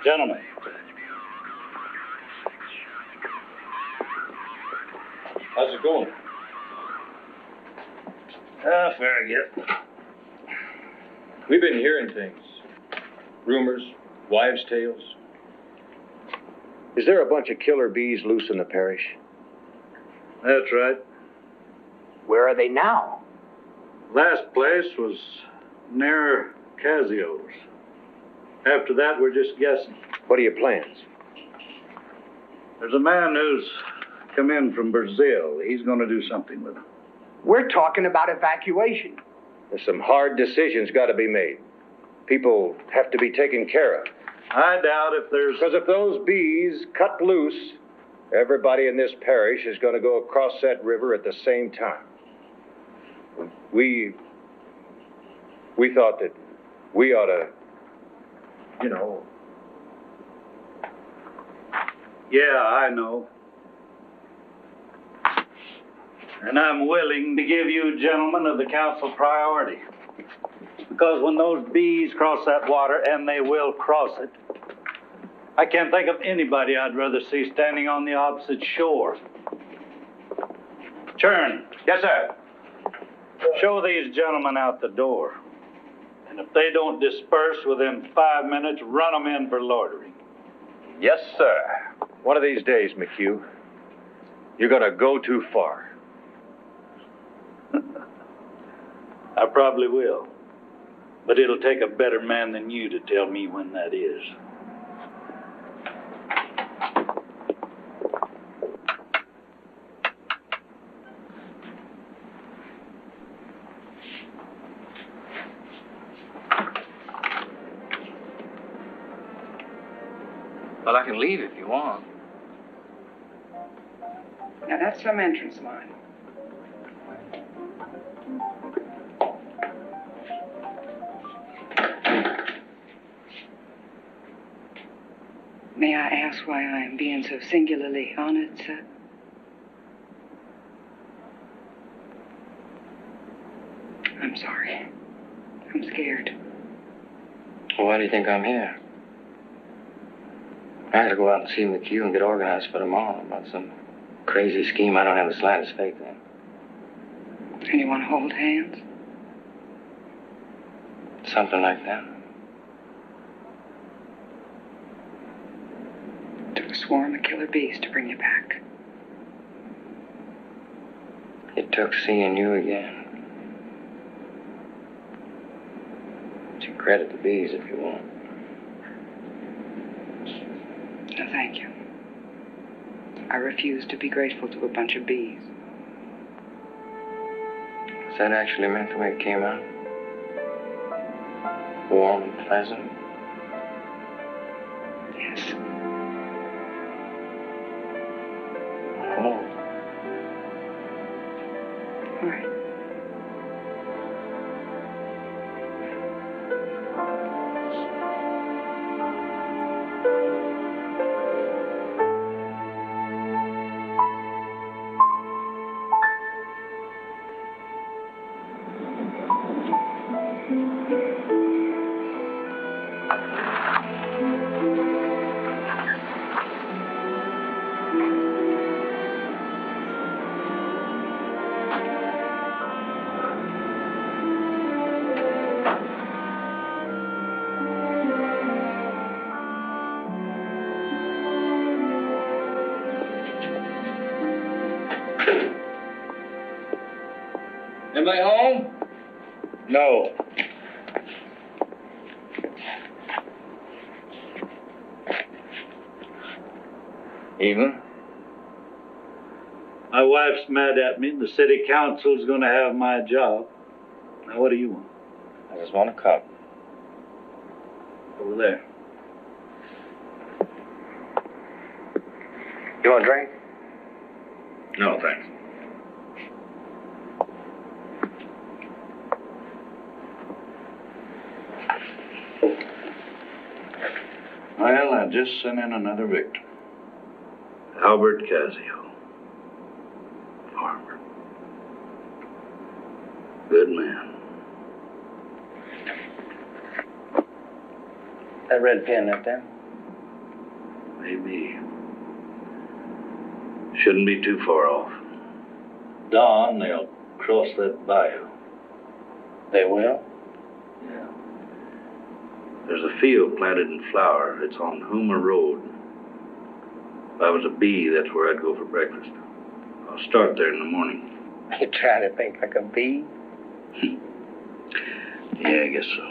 [SPEAKER 9] Gentlemen. How's it going? Very good.
[SPEAKER 6] We've been hearing things. Rumors, wives' tales.
[SPEAKER 18] Is there a bunch of killer bees loose in the parish?
[SPEAKER 9] That's right.
[SPEAKER 17] Where are they now?
[SPEAKER 9] Last place was near Casio's. After that, we're just guessing.
[SPEAKER 18] What are your plans?
[SPEAKER 9] There's a man who's come in from Brazil. He's going to do something with them.
[SPEAKER 17] We're talking about evacuation.
[SPEAKER 18] There's some hard decisions got to be made. People have to be taken care of.
[SPEAKER 9] I doubt if there's...
[SPEAKER 18] Because if those bees cut loose, everybody in this parish is going to go across that river at the same time. We thought that we ought to, you know...
[SPEAKER 9] Yeah, I know. And I'm willing to give you gentlemen of the council priority. Because when those bees cross that water, and they will cross it, I can't think of anybody I'd rather see standing on the opposite shore. Churn.
[SPEAKER 6] Yes, sir.
[SPEAKER 9] Show these gentlemen out the door. And if they don't disperse within 5 minutes, run them in for loitering.
[SPEAKER 18] Yes, sir. One of these days, McHugh, you're going to go too far.
[SPEAKER 9] I probably will. But it'll take a better man than you to tell me when that is.
[SPEAKER 3] Well, I can leave if you want.
[SPEAKER 11] Now, that's some entrance line. May I ask why I am being so singularly honored, sir? I'm sorry. I'm scared.
[SPEAKER 3] Well, why do you think I'm here? I had to go out and see McHugh and get organized for tomorrow about some crazy scheme I don't have the slightest faith in.
[SPEAKER 11] And you want to hold hands?
[SPEAKER 3] Something like that.
[SPEAKER 11] Took a swarm of killer bees to bring you back.
[SPEAKER 3] It took seeing you again. You credit the bees if you want.
[SPEAKER 11] No, thank you. I refuse to be grateful to a bunch of bees.
[SPEAKER 3] Was that actually meant the way it came out? Warm and pleasant?
[SPEAKER 11] Yes.
[SPEAKER 3] Oh.
[SPEAKER 11] All right.
[SPEAKER 3] Anybody home?
[SPEAKER 9] No.
[SPEAKER 3] Evening.
[SPEAKER 9] My wife's mad at me. The city council's going to have my job. Now, what do you want?
[SPEAKER 3] I just want a cup.
[SPEAKER 9] Over there.
[SPEAKER 3] You want a drink?
[SPEAKER 9] No, thanks. Well, I just sent in another victim. Albert Casio. Farmer. Good man.
[SPEAKER 3] That red pin up there?
[SPEAKER 9] Maybe. Shouldn't be too far off. Dawn, they'll cross that bayou.
[SPEAKER 3] They will?
[SPEAKER 9] Yeah. There's a field planted in flower. It's on Hoomer Road. If I was a bee, that's where I'd go for breakfast. I'll start there in the morning.
[SPEAKER 3] You trying to think like a bee?
[SPEAKER 9] Yeah, I guess so.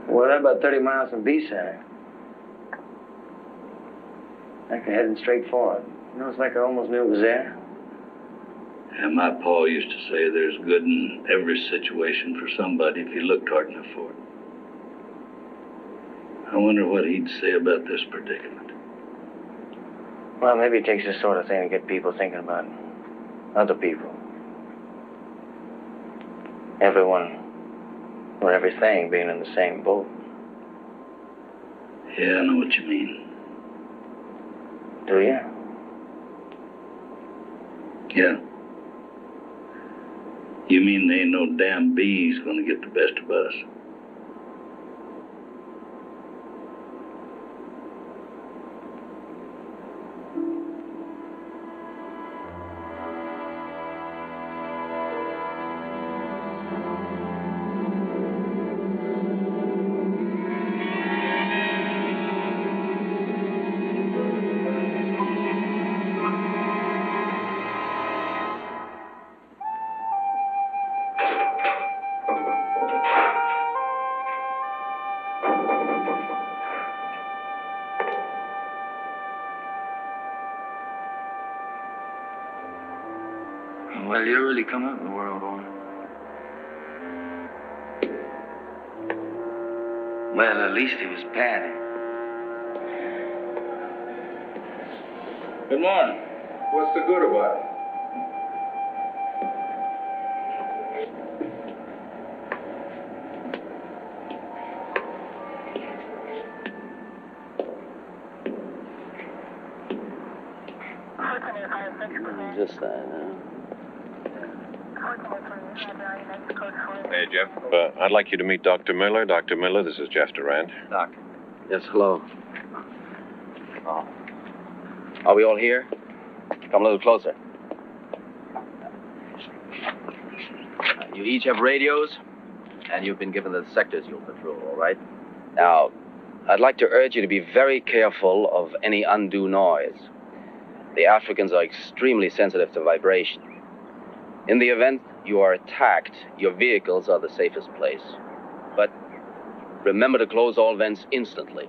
[SPEAKER 3] Well, that's about 30 miles from Bee Center. Like they're heading straight for it. You know, it's like I almost knew it was there.
[SPEAKER 9] Yeah, my pa used to say there's good in every situation for somebody if you looked hard enough for it. I wonder what he'd say about this predicament.
[SPEAKER 3] Well, maybe it takes this sort of thing to get people thinking about other people. Everyone or everything being in the same boat.
[SPEAKER 9] Yeah, I know what you mean.
[SPEAKER 3] Do you?
[SPEAKER 9] Yeah. You mean there ain't no damn bees gonna get the best of us? Well, you really come up in the world, boy. Well, at least he was Patty.
[SPEAKER 21] Good morning.
[SPEAKER 18] What's the good about it?
[SPEAKER 3] Just that,
[SPEAKER 4] Hey, Jeff. I'd like you to meet Dr. Miller. Dr. Miller, this is Jeff Durant.
[SPEAKER 10] Doc. Yes, hello. Oh. Are we all here? Come a little closer. You each have radios, and you've been given the sectors you'll patrol, all right? Now, I'd like to urge you to be very careful of any undue noise. The Africans are extremely sensitive to vibration. In the event you are attacked, your vehicles are the safest place. But remember to close all vents instantly.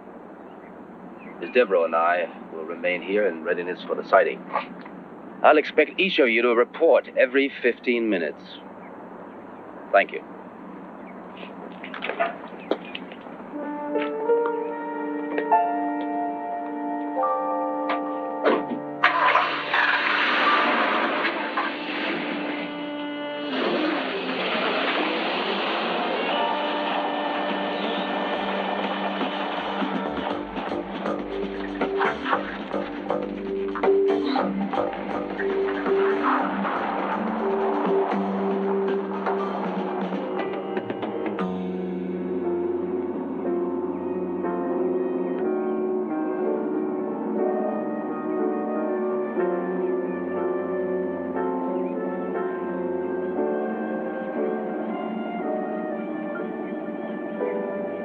[SPEAKER 10] Miss Devereaux and I will remain here in readiness for the sighting. I'll expect each of you to report every 15 minutes. Thank you.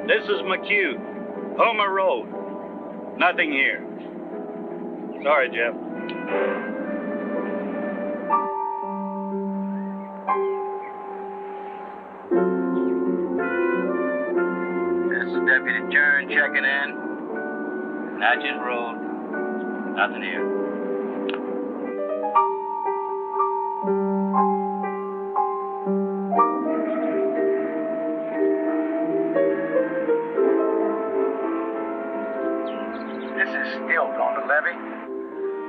[SPEAKER 9] This is McHugh. Homer Road. Nothing here. Sorry, Jeff.
[SPEAKER 3] This is Deputy Turn checking in. Natchez Road. Nothing here.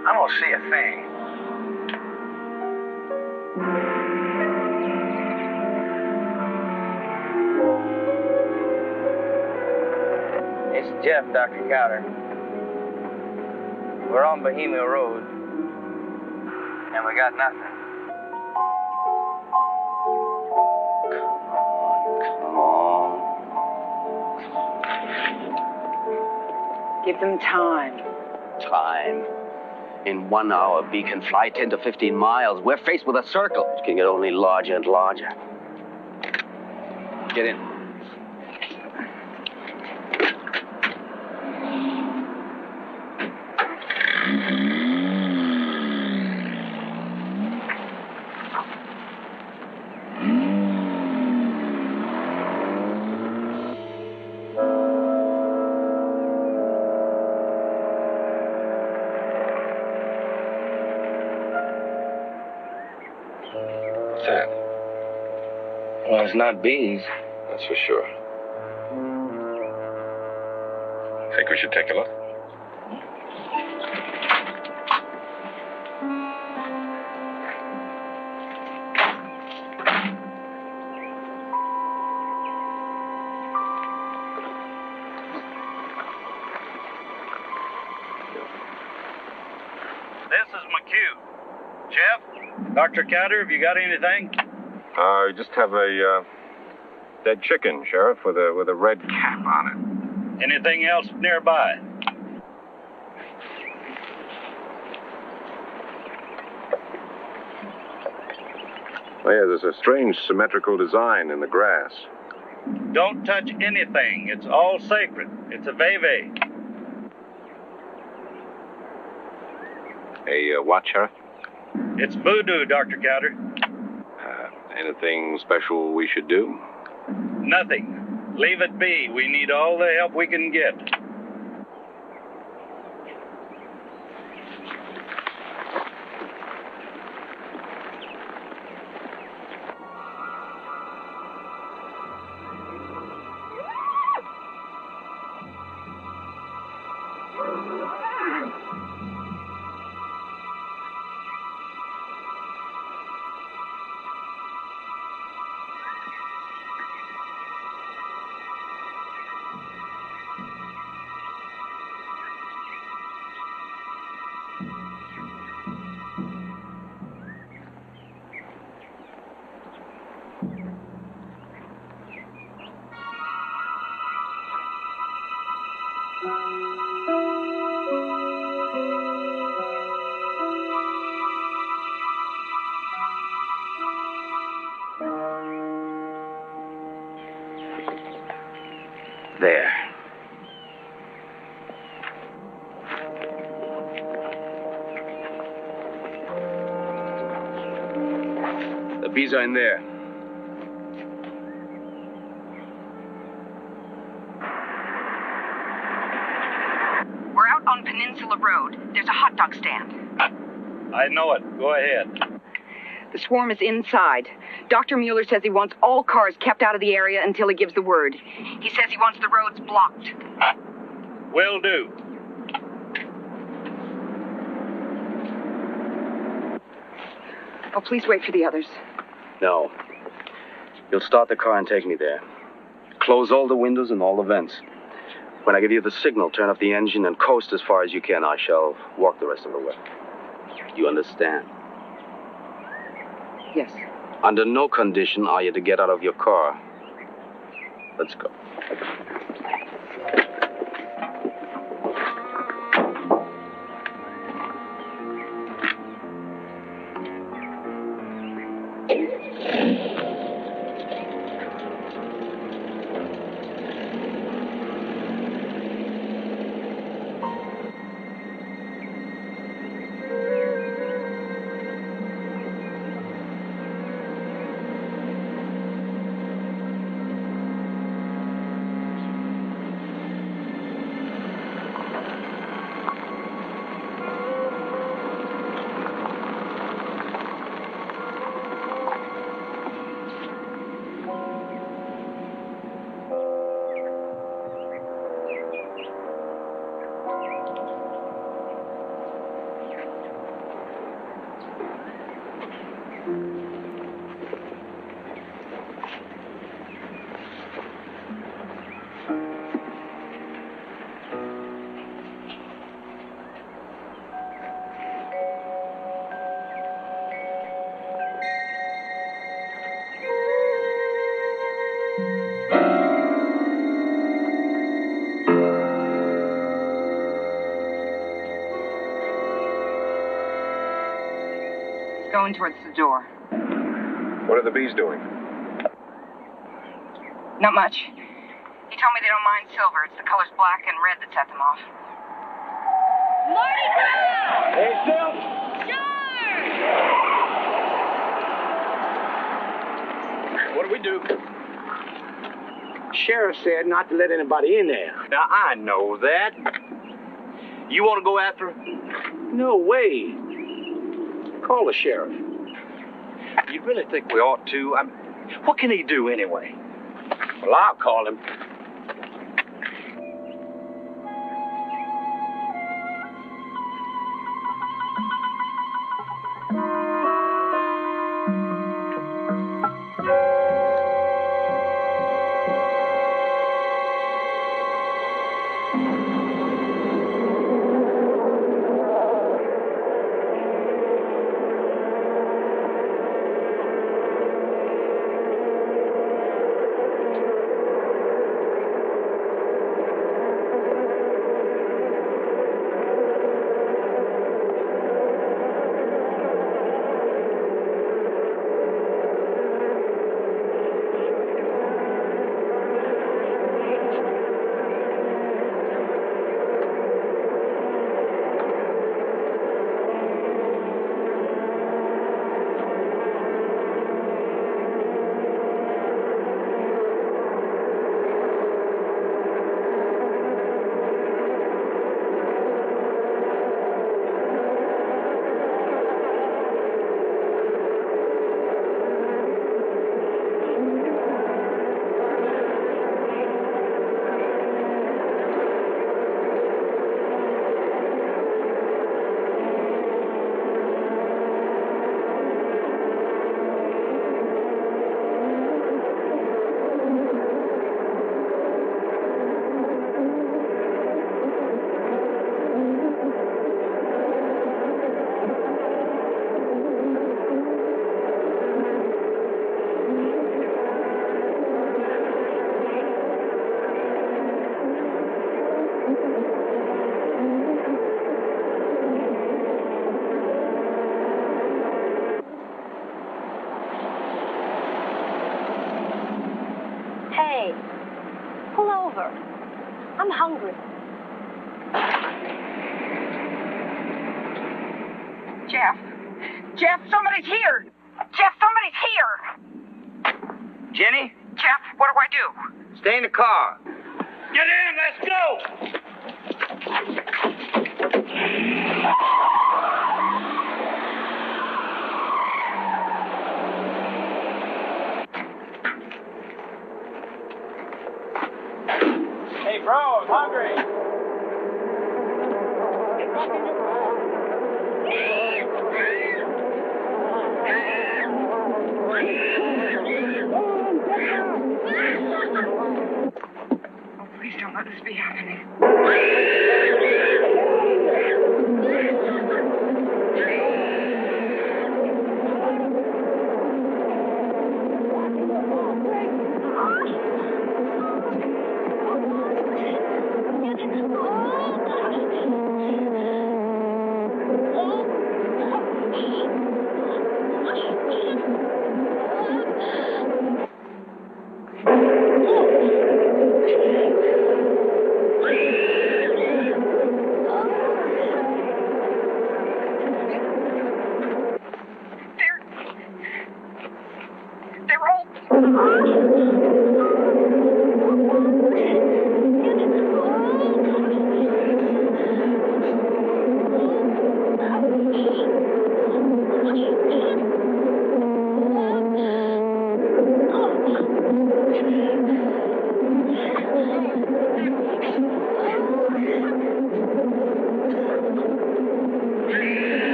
[SPEAKER 17] I don't see a thing.
[SPEAKER 3] It's Jeff, Dr. Cowder. We're on Bohemia Road, and we got nothing.
[SPEAKER 11] Come on. Give them time.
[SPEAKER 14] Time. In 1 hour, B can fly 10 to 15 miles. We're faced with a circle, which can get only larger and larger.
[SPEAKER 10] Get in.
[SPEAKER 3] Well, it's not bees.
[SPEAKER 4] That's for sure. Think we should take a look?
[SPEAKER 9] This is McHugh. Jeff? Dr. Cowder, have you got anything?
[SPEAKER 4] I just have a dead chicken, Sheriff, with a red cap on it.
[SPEAKER 9] Anything else nearby?
[SPEAKER 4] Oh, yeah, there's a strange symmetrical design in the grass.
[SPEAKER 9] Don't touch anything. It's all sacred. It's a veve.
[SPEAKER 4] What, Sheriff?
[SPEAKER 9] It's voodoo, Dr. Cowder.
[SPEAKER 4] Anything special we should do?
[SPEAKER 9] Nothing. Leave it be. We need all the help we can get.
[SPEAKER 10] The bees are in there.
[SPEAKER 11] We're out on Peninsula Road. There's a hot dog stand.
[SPEAKER 9] I know it. Go ahead.
[SPEAKER 11] The swarm is inside. Dr. Mueller says he wants all cars kept out of the area until he gives the word. He says he wants the roads blocked.
[SPEAKER 9] Will do.
[SPEAKER 11] Oh, please wait for the others.
[SPEAKER 10] No. You'll start the car and take me there. Close all the windows and all the vents. When I give you the signal, turn up the engine and coast as far as you can. I shall walk the rest of the way. You understand?
[SPEAKER 11] Yes.
[SPEAKER 10] Under no condition are you to get out of your car. Let's go.
[SPEAKER 11] Going towards the door.
[SPEAKER 4] What are the bees doing?
[SPEAKER 11] Not much. He told me they don't mind silver. It's the colors black and red that set them off.
[SPEAKER 8] Mardi Gras!
[SPEAKER 16] Hey, Phil!
[SPEAKER 8] George!
[SPEAKER 16] What do we do? Sheriff said not to let anybody in there. Now, I know that. You want to go after her? No way. Call the sheriff. You really think we ought to? What can he do anyway? Well, I'll call him.
[SPEAKER 15] I'm hungry.
[SPEAKER 11] Jeff! Jeff, somebody's here! Jeff, somebody's Somebody's here!
[SPEAKER 3] Jenny?
[SPEAKER 11] Jeff, what do I do?
[SPEAKER 3] Stay in the car.
[SPEAKER 9] Get in, let's go!
[SPEAKER 6] Hey, bro, I'm hungry.
[SPEAKER 11] Oh, please don't let this be happening.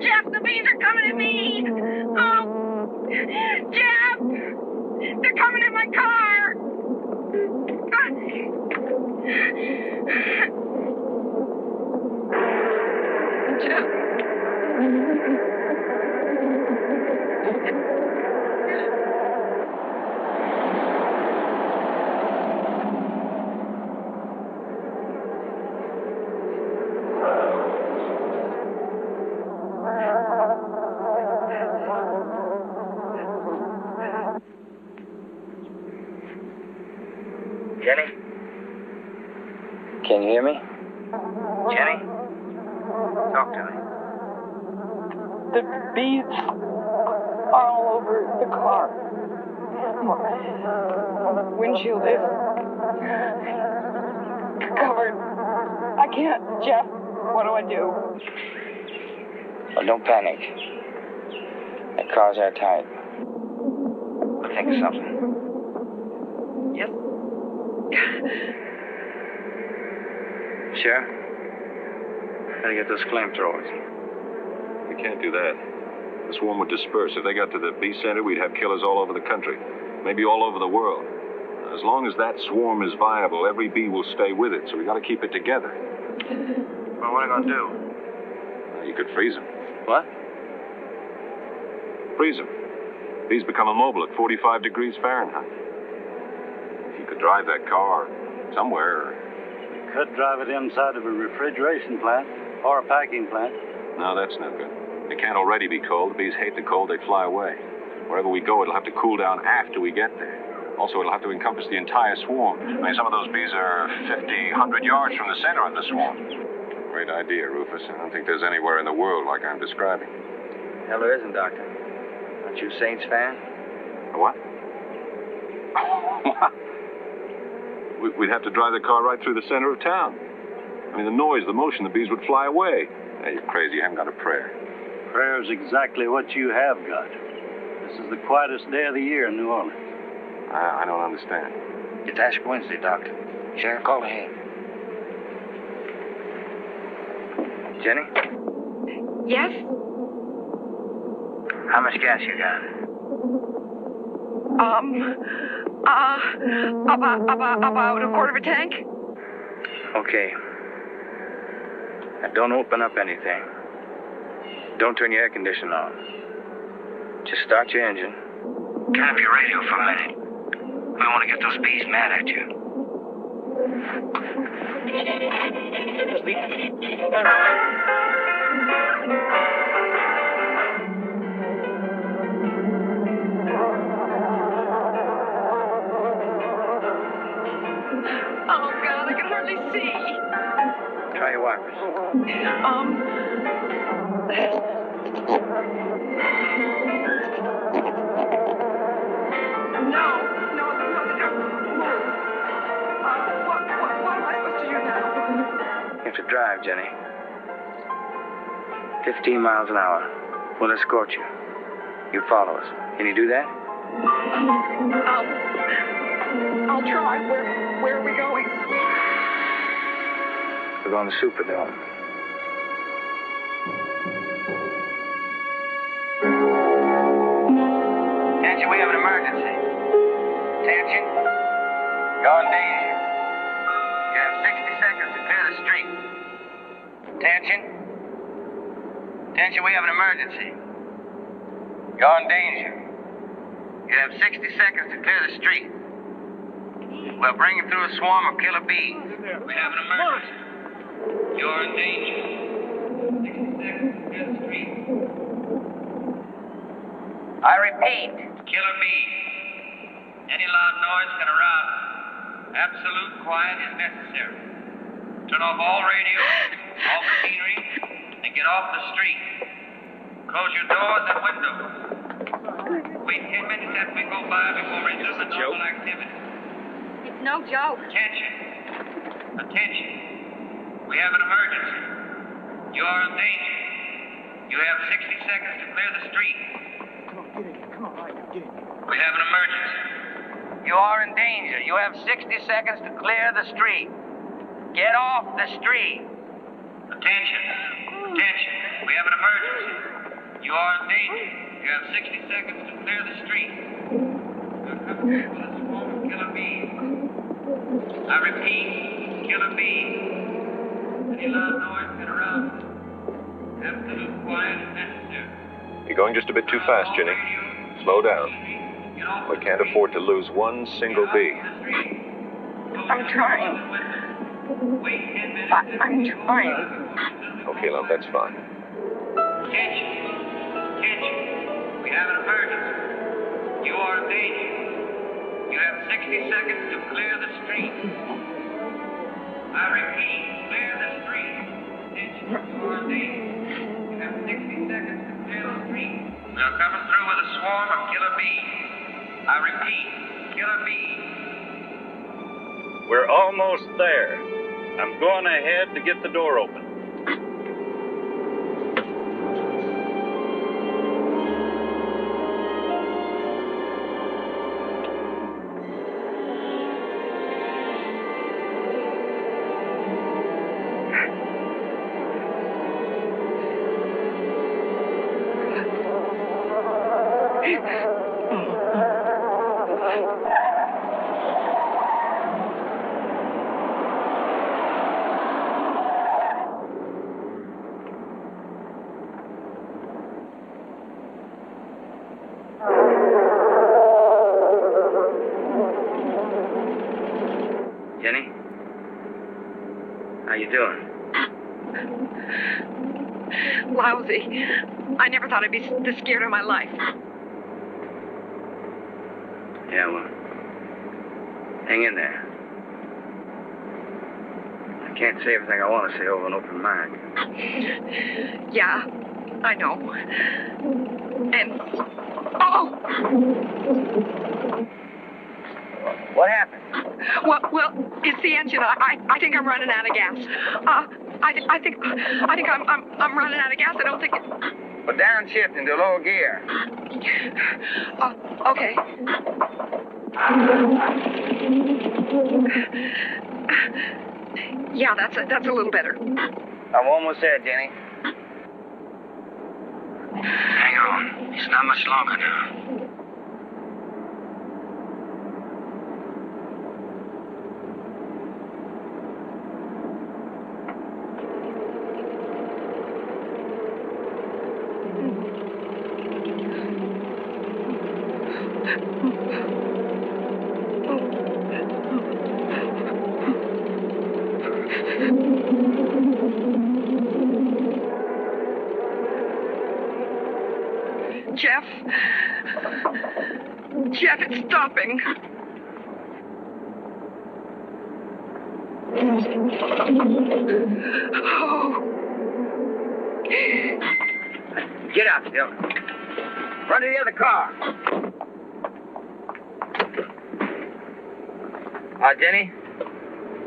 [SPEAKER 1] Jeff, the bees are coming at me! Oh, Jeff! They're coming in my car!
[SPEAKER 3] Jenny? Can you hear me? Jenny? Talk to me.
[SPEAKER 7] The bees are all over the car. My windshield is covered. I can't, Jeff. What do I do?
[SPEAKER 3] Well, don't panic. The car's airtight. We'll think of something.
[SPEAKER 11] Yes.
[SPEAKER 4] Sheriff? Gotta get those flamethrowers. We can't do that. The swarm would disperse. If they got to the bee center, we'd have killers all over the country. Maybe all over the world. As long as that swarm is viable, every bee will stay with it, so we gotta keep it together.
[SPEAKER 6] Well, what are you gonna do?
[SPEAKER 4] You could freeze them.
[SPEAKER 3] What?
[SPEAKER 4] Freeze them. Bees become immobile at 45 degrees Fahrenheit. If you could drive that car somewhere.
[SPEAKER 9] We could drive it inside of a refrigeration plant. or a packing plant.
[SPEAKER 4] No, that's no good. They can't already be cold. The bees hate the cold. They fly away. Wherever we go, it'll have to cool down after we get there. Also, it'll have to encompass the entire swarm. I mean, some of those bees are 50, 100 yards from the center of the swarm. Great idea, Rufus. I don't think there's anywhere in the world like I'm describing.
[SPEAKER 3] Hell, there isn't, Doctor. Aren't you a Saints fan?
[SPEAKER 4] A what? We'd have to drive the car right through the center of town. I mean, the noise, the motion, the bees would fly away. Hey, you're crazy. You haven't got a prayer.
[SPEAKER 9] Prayer's exactly what you have got. This is the quietest day of the year in New Orleans.
[SPEAKER 4] I don't understand.
[SPEAKER 3] It's Ash Wednesday, Doctor. Sheriff, call ahead. Jenny?
[SPEAKER 11] Yes?
[SPEAKER 3] How much gas you got?
[SPEAKER 11] About a quarter of a tank?
[SPEAKER 3] Okay. Now, don't open up anything. Don't turn your air conditioner on. Just start your engine. Turn up your radio for a minute. We want to get those bees mad at you.
[SPEAKER 11] Oh, God, I can hardly see.
[SPEAKER 3] Try your wipers.
[SPEAKER 11] No, what am I supposed to do now?
[SPEAKER 3] You have to drive, Jenny. 15 miles an hour. We'll escort you. You follow us. Can you do that?
[SPEAKER 11] I'll try. Where are we going?
[SPEAKER 3] We're going to Superdome. Attention, we have an emergency. Attention. You're in danger. You have 60 seconds to clear the street. Attention. Attention, we have an emergency. You're in danger. You have 60 seconds to clear the street. We'll bring you through a swarm of killer bees. We have an emergency. You're in danger. 60 seconds to clear the street. I repeat. Killer bees. Any loud noise can arouse us. Absolute quiet is necessary. Turn off all radio, all machinery, and get off the street. Close your doors and windows. Wait 10 minutes after we go by before resuming normal activity.
[SPEAKER 11] It's no joke.
[SPEAKER 3] Attention. Attention. We have an emergency. You are in danger. You have 60 seconds to clear the street. We have an emergency. You are in danger. You have 60 seconds to clear the street. Get off the street. Attention. Attention. We have an emergency. You are in danger. You have 60 seconds to clear the street. You're coming with a swarm of killer bees. I repeat, killer bees. Any loud noise get around. Absolute quiet is necessary.
[SPEAKER 4] You're going just a bit too fast, Jenny. Slow down. We can't afford to lose one single bee.
[SPEAKER 11] I'm trying. I'm trying.
[SPEAKER 4] Okay, love, that's fine.
[SPEAKER 3] Attention. Attention. We have an emergency. You are in danger. You have 60 seconds to clear the street. I repeat, clear the street. Attention. You are in danger. You have 60 seconds to clear the street. We are coming through with a swarm of killer bees. I repeat, killer bees.
[SPEAKER 9] We're almost there. I'm going ahead to get the door open.
[SPEAKER 3] Jenny? How you doing?
[SPEAKER 11] Lousy. I never thought I'd be this scared in my life.
[SPEAKER 3] Yeah, well, hang in there. I can't say everything I want to say over an open mic.
[SPEAKER 11] Yeah, I know. And... Oh!
[SPEAKER 3] What happened?
[SPEAKER 11] Well, it's the engine. I think I'm running out of gas. I think I'm running out of gas. I don't think it...
[SPEAKER 3] Well, downshift into lower gear.
[SPEAKER 11] Okay. Yeah, that's a little better.
[SPEAKER 3] I'm almost there, Jenny. Hang on. It's not much longer now.
[SPEAKER 11] Jeff, it's stopping. Oh.
[SPEAKER 3] Get out, Phil. Run to the other car. Jenny,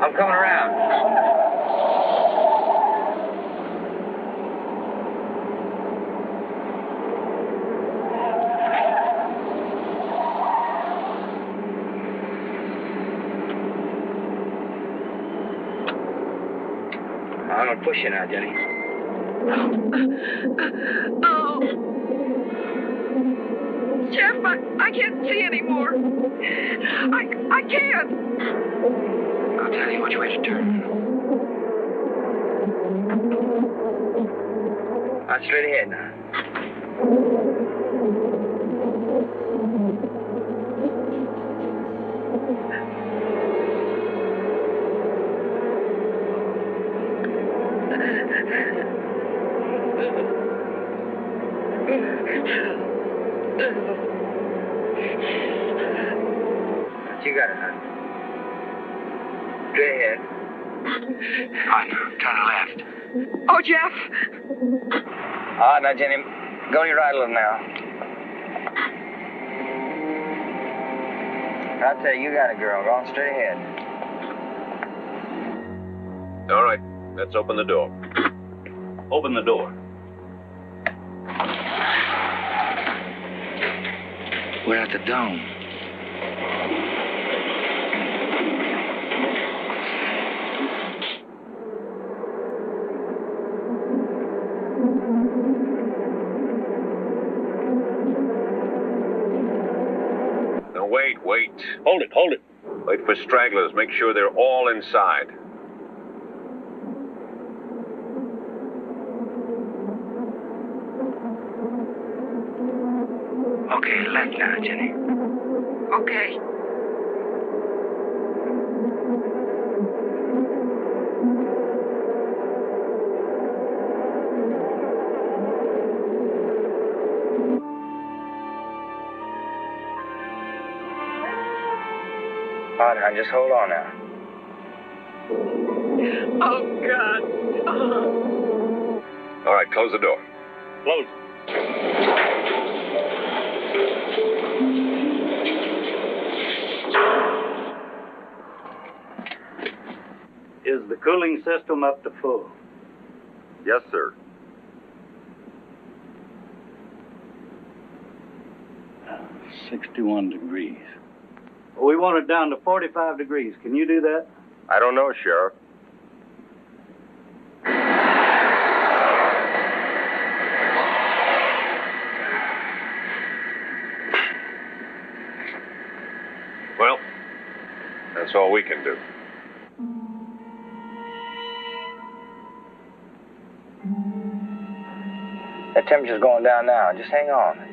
[SPEAKER 3] I'm coming around. I'm gonna push you now, Jenny.
[SPEAKER 11] Oh. Jeff, I can't see anymore. I can't.
[SPEAKER 3] I'll tell you which way to turn. Not straight ahead now. You got it, huh? Straight ahead. Fine. Turn left.
[SPEAKER 11] Oh, Jeff.
[SPEAKER 3] All right, now, Jenny, go to your right a little now. I'll tell you, you got it, girl. Go on straight ahead.
[SPEAKER 4] All right, let's open the door.
[SPEAKER 9] Open the door.
[SPEAKER 3] We're at the dome.
[SPEAKER 4] Now, wait.
[SPEAKER 9] Hold it.
[SPEAKER 4] Wait for stragglers. Make sure they're all inside.
[SPEAKER 3] Okay, left now, Jenny.
[SPEAKER 11] Okay.
[SPEAKER 3] All right, now, just hold on now.
[SPEAKER 11] Oh, God.
[SPEAKER 4] All right, close the door.
[SPEAKER 9] Close. Is the cooling system up to full?
[SPEAKER 4] Yes, sir.
[SPEAKER 9] 61 degrees. We want it down to 45 degrees. Can you do that?
[SPEAKER 4] I don't know, Sheriff. Well, that's all we can do.
[SPEAKER 3] That temperature's going down now. Just hang on.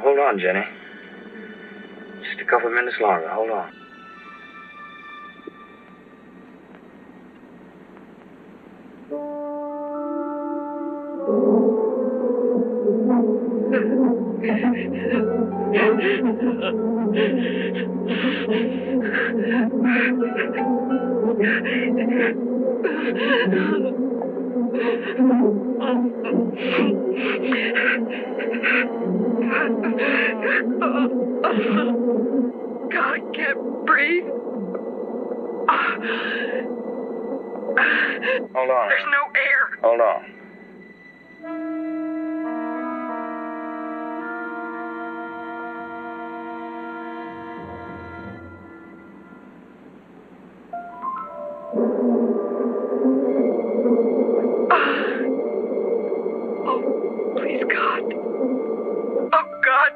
[SPEAKER 3] Hold on, Jenny. Just a couple of minutes longer. Hold on.
[SPEAKER 7] God, I can't breathe.
[SPEAKER 3] Hold on.
[SPEAKER 7] There's no air.
[SPEAKER 3] Hold on.
[SPEAKER 7] Oh, please, God. Oh, God.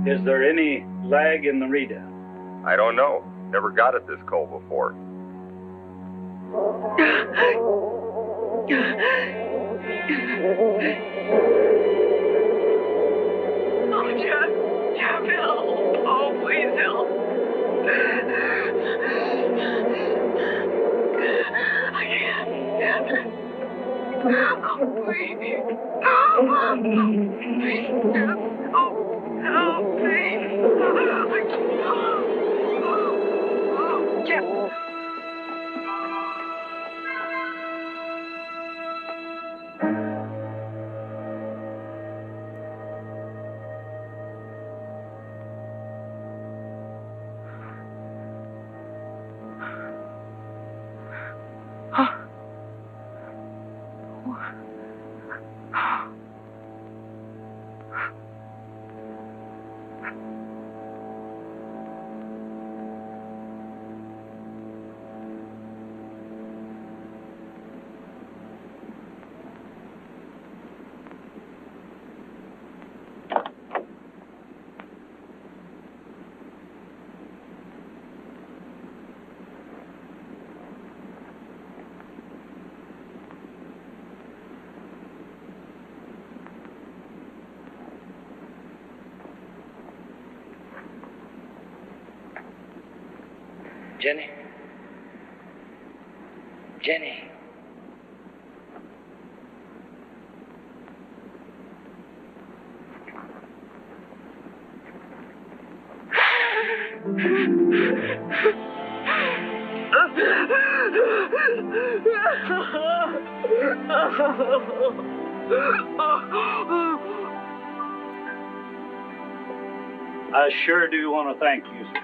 [SPEAKER 9] Is there any lag in the readout?
[SPEAKER 4] I don't know. Never got it this cold before.
[SPEAKER 7] Oh, Jeff, help. Oh, please help. I can't. Oh, please. Oh, please, Jeff. Oh, help, please. I can't. Oh, Jeff.
[SPEAKER 3] Jenny? Jenny?
[SPEAKER 9] I sure do want to thank you, sir.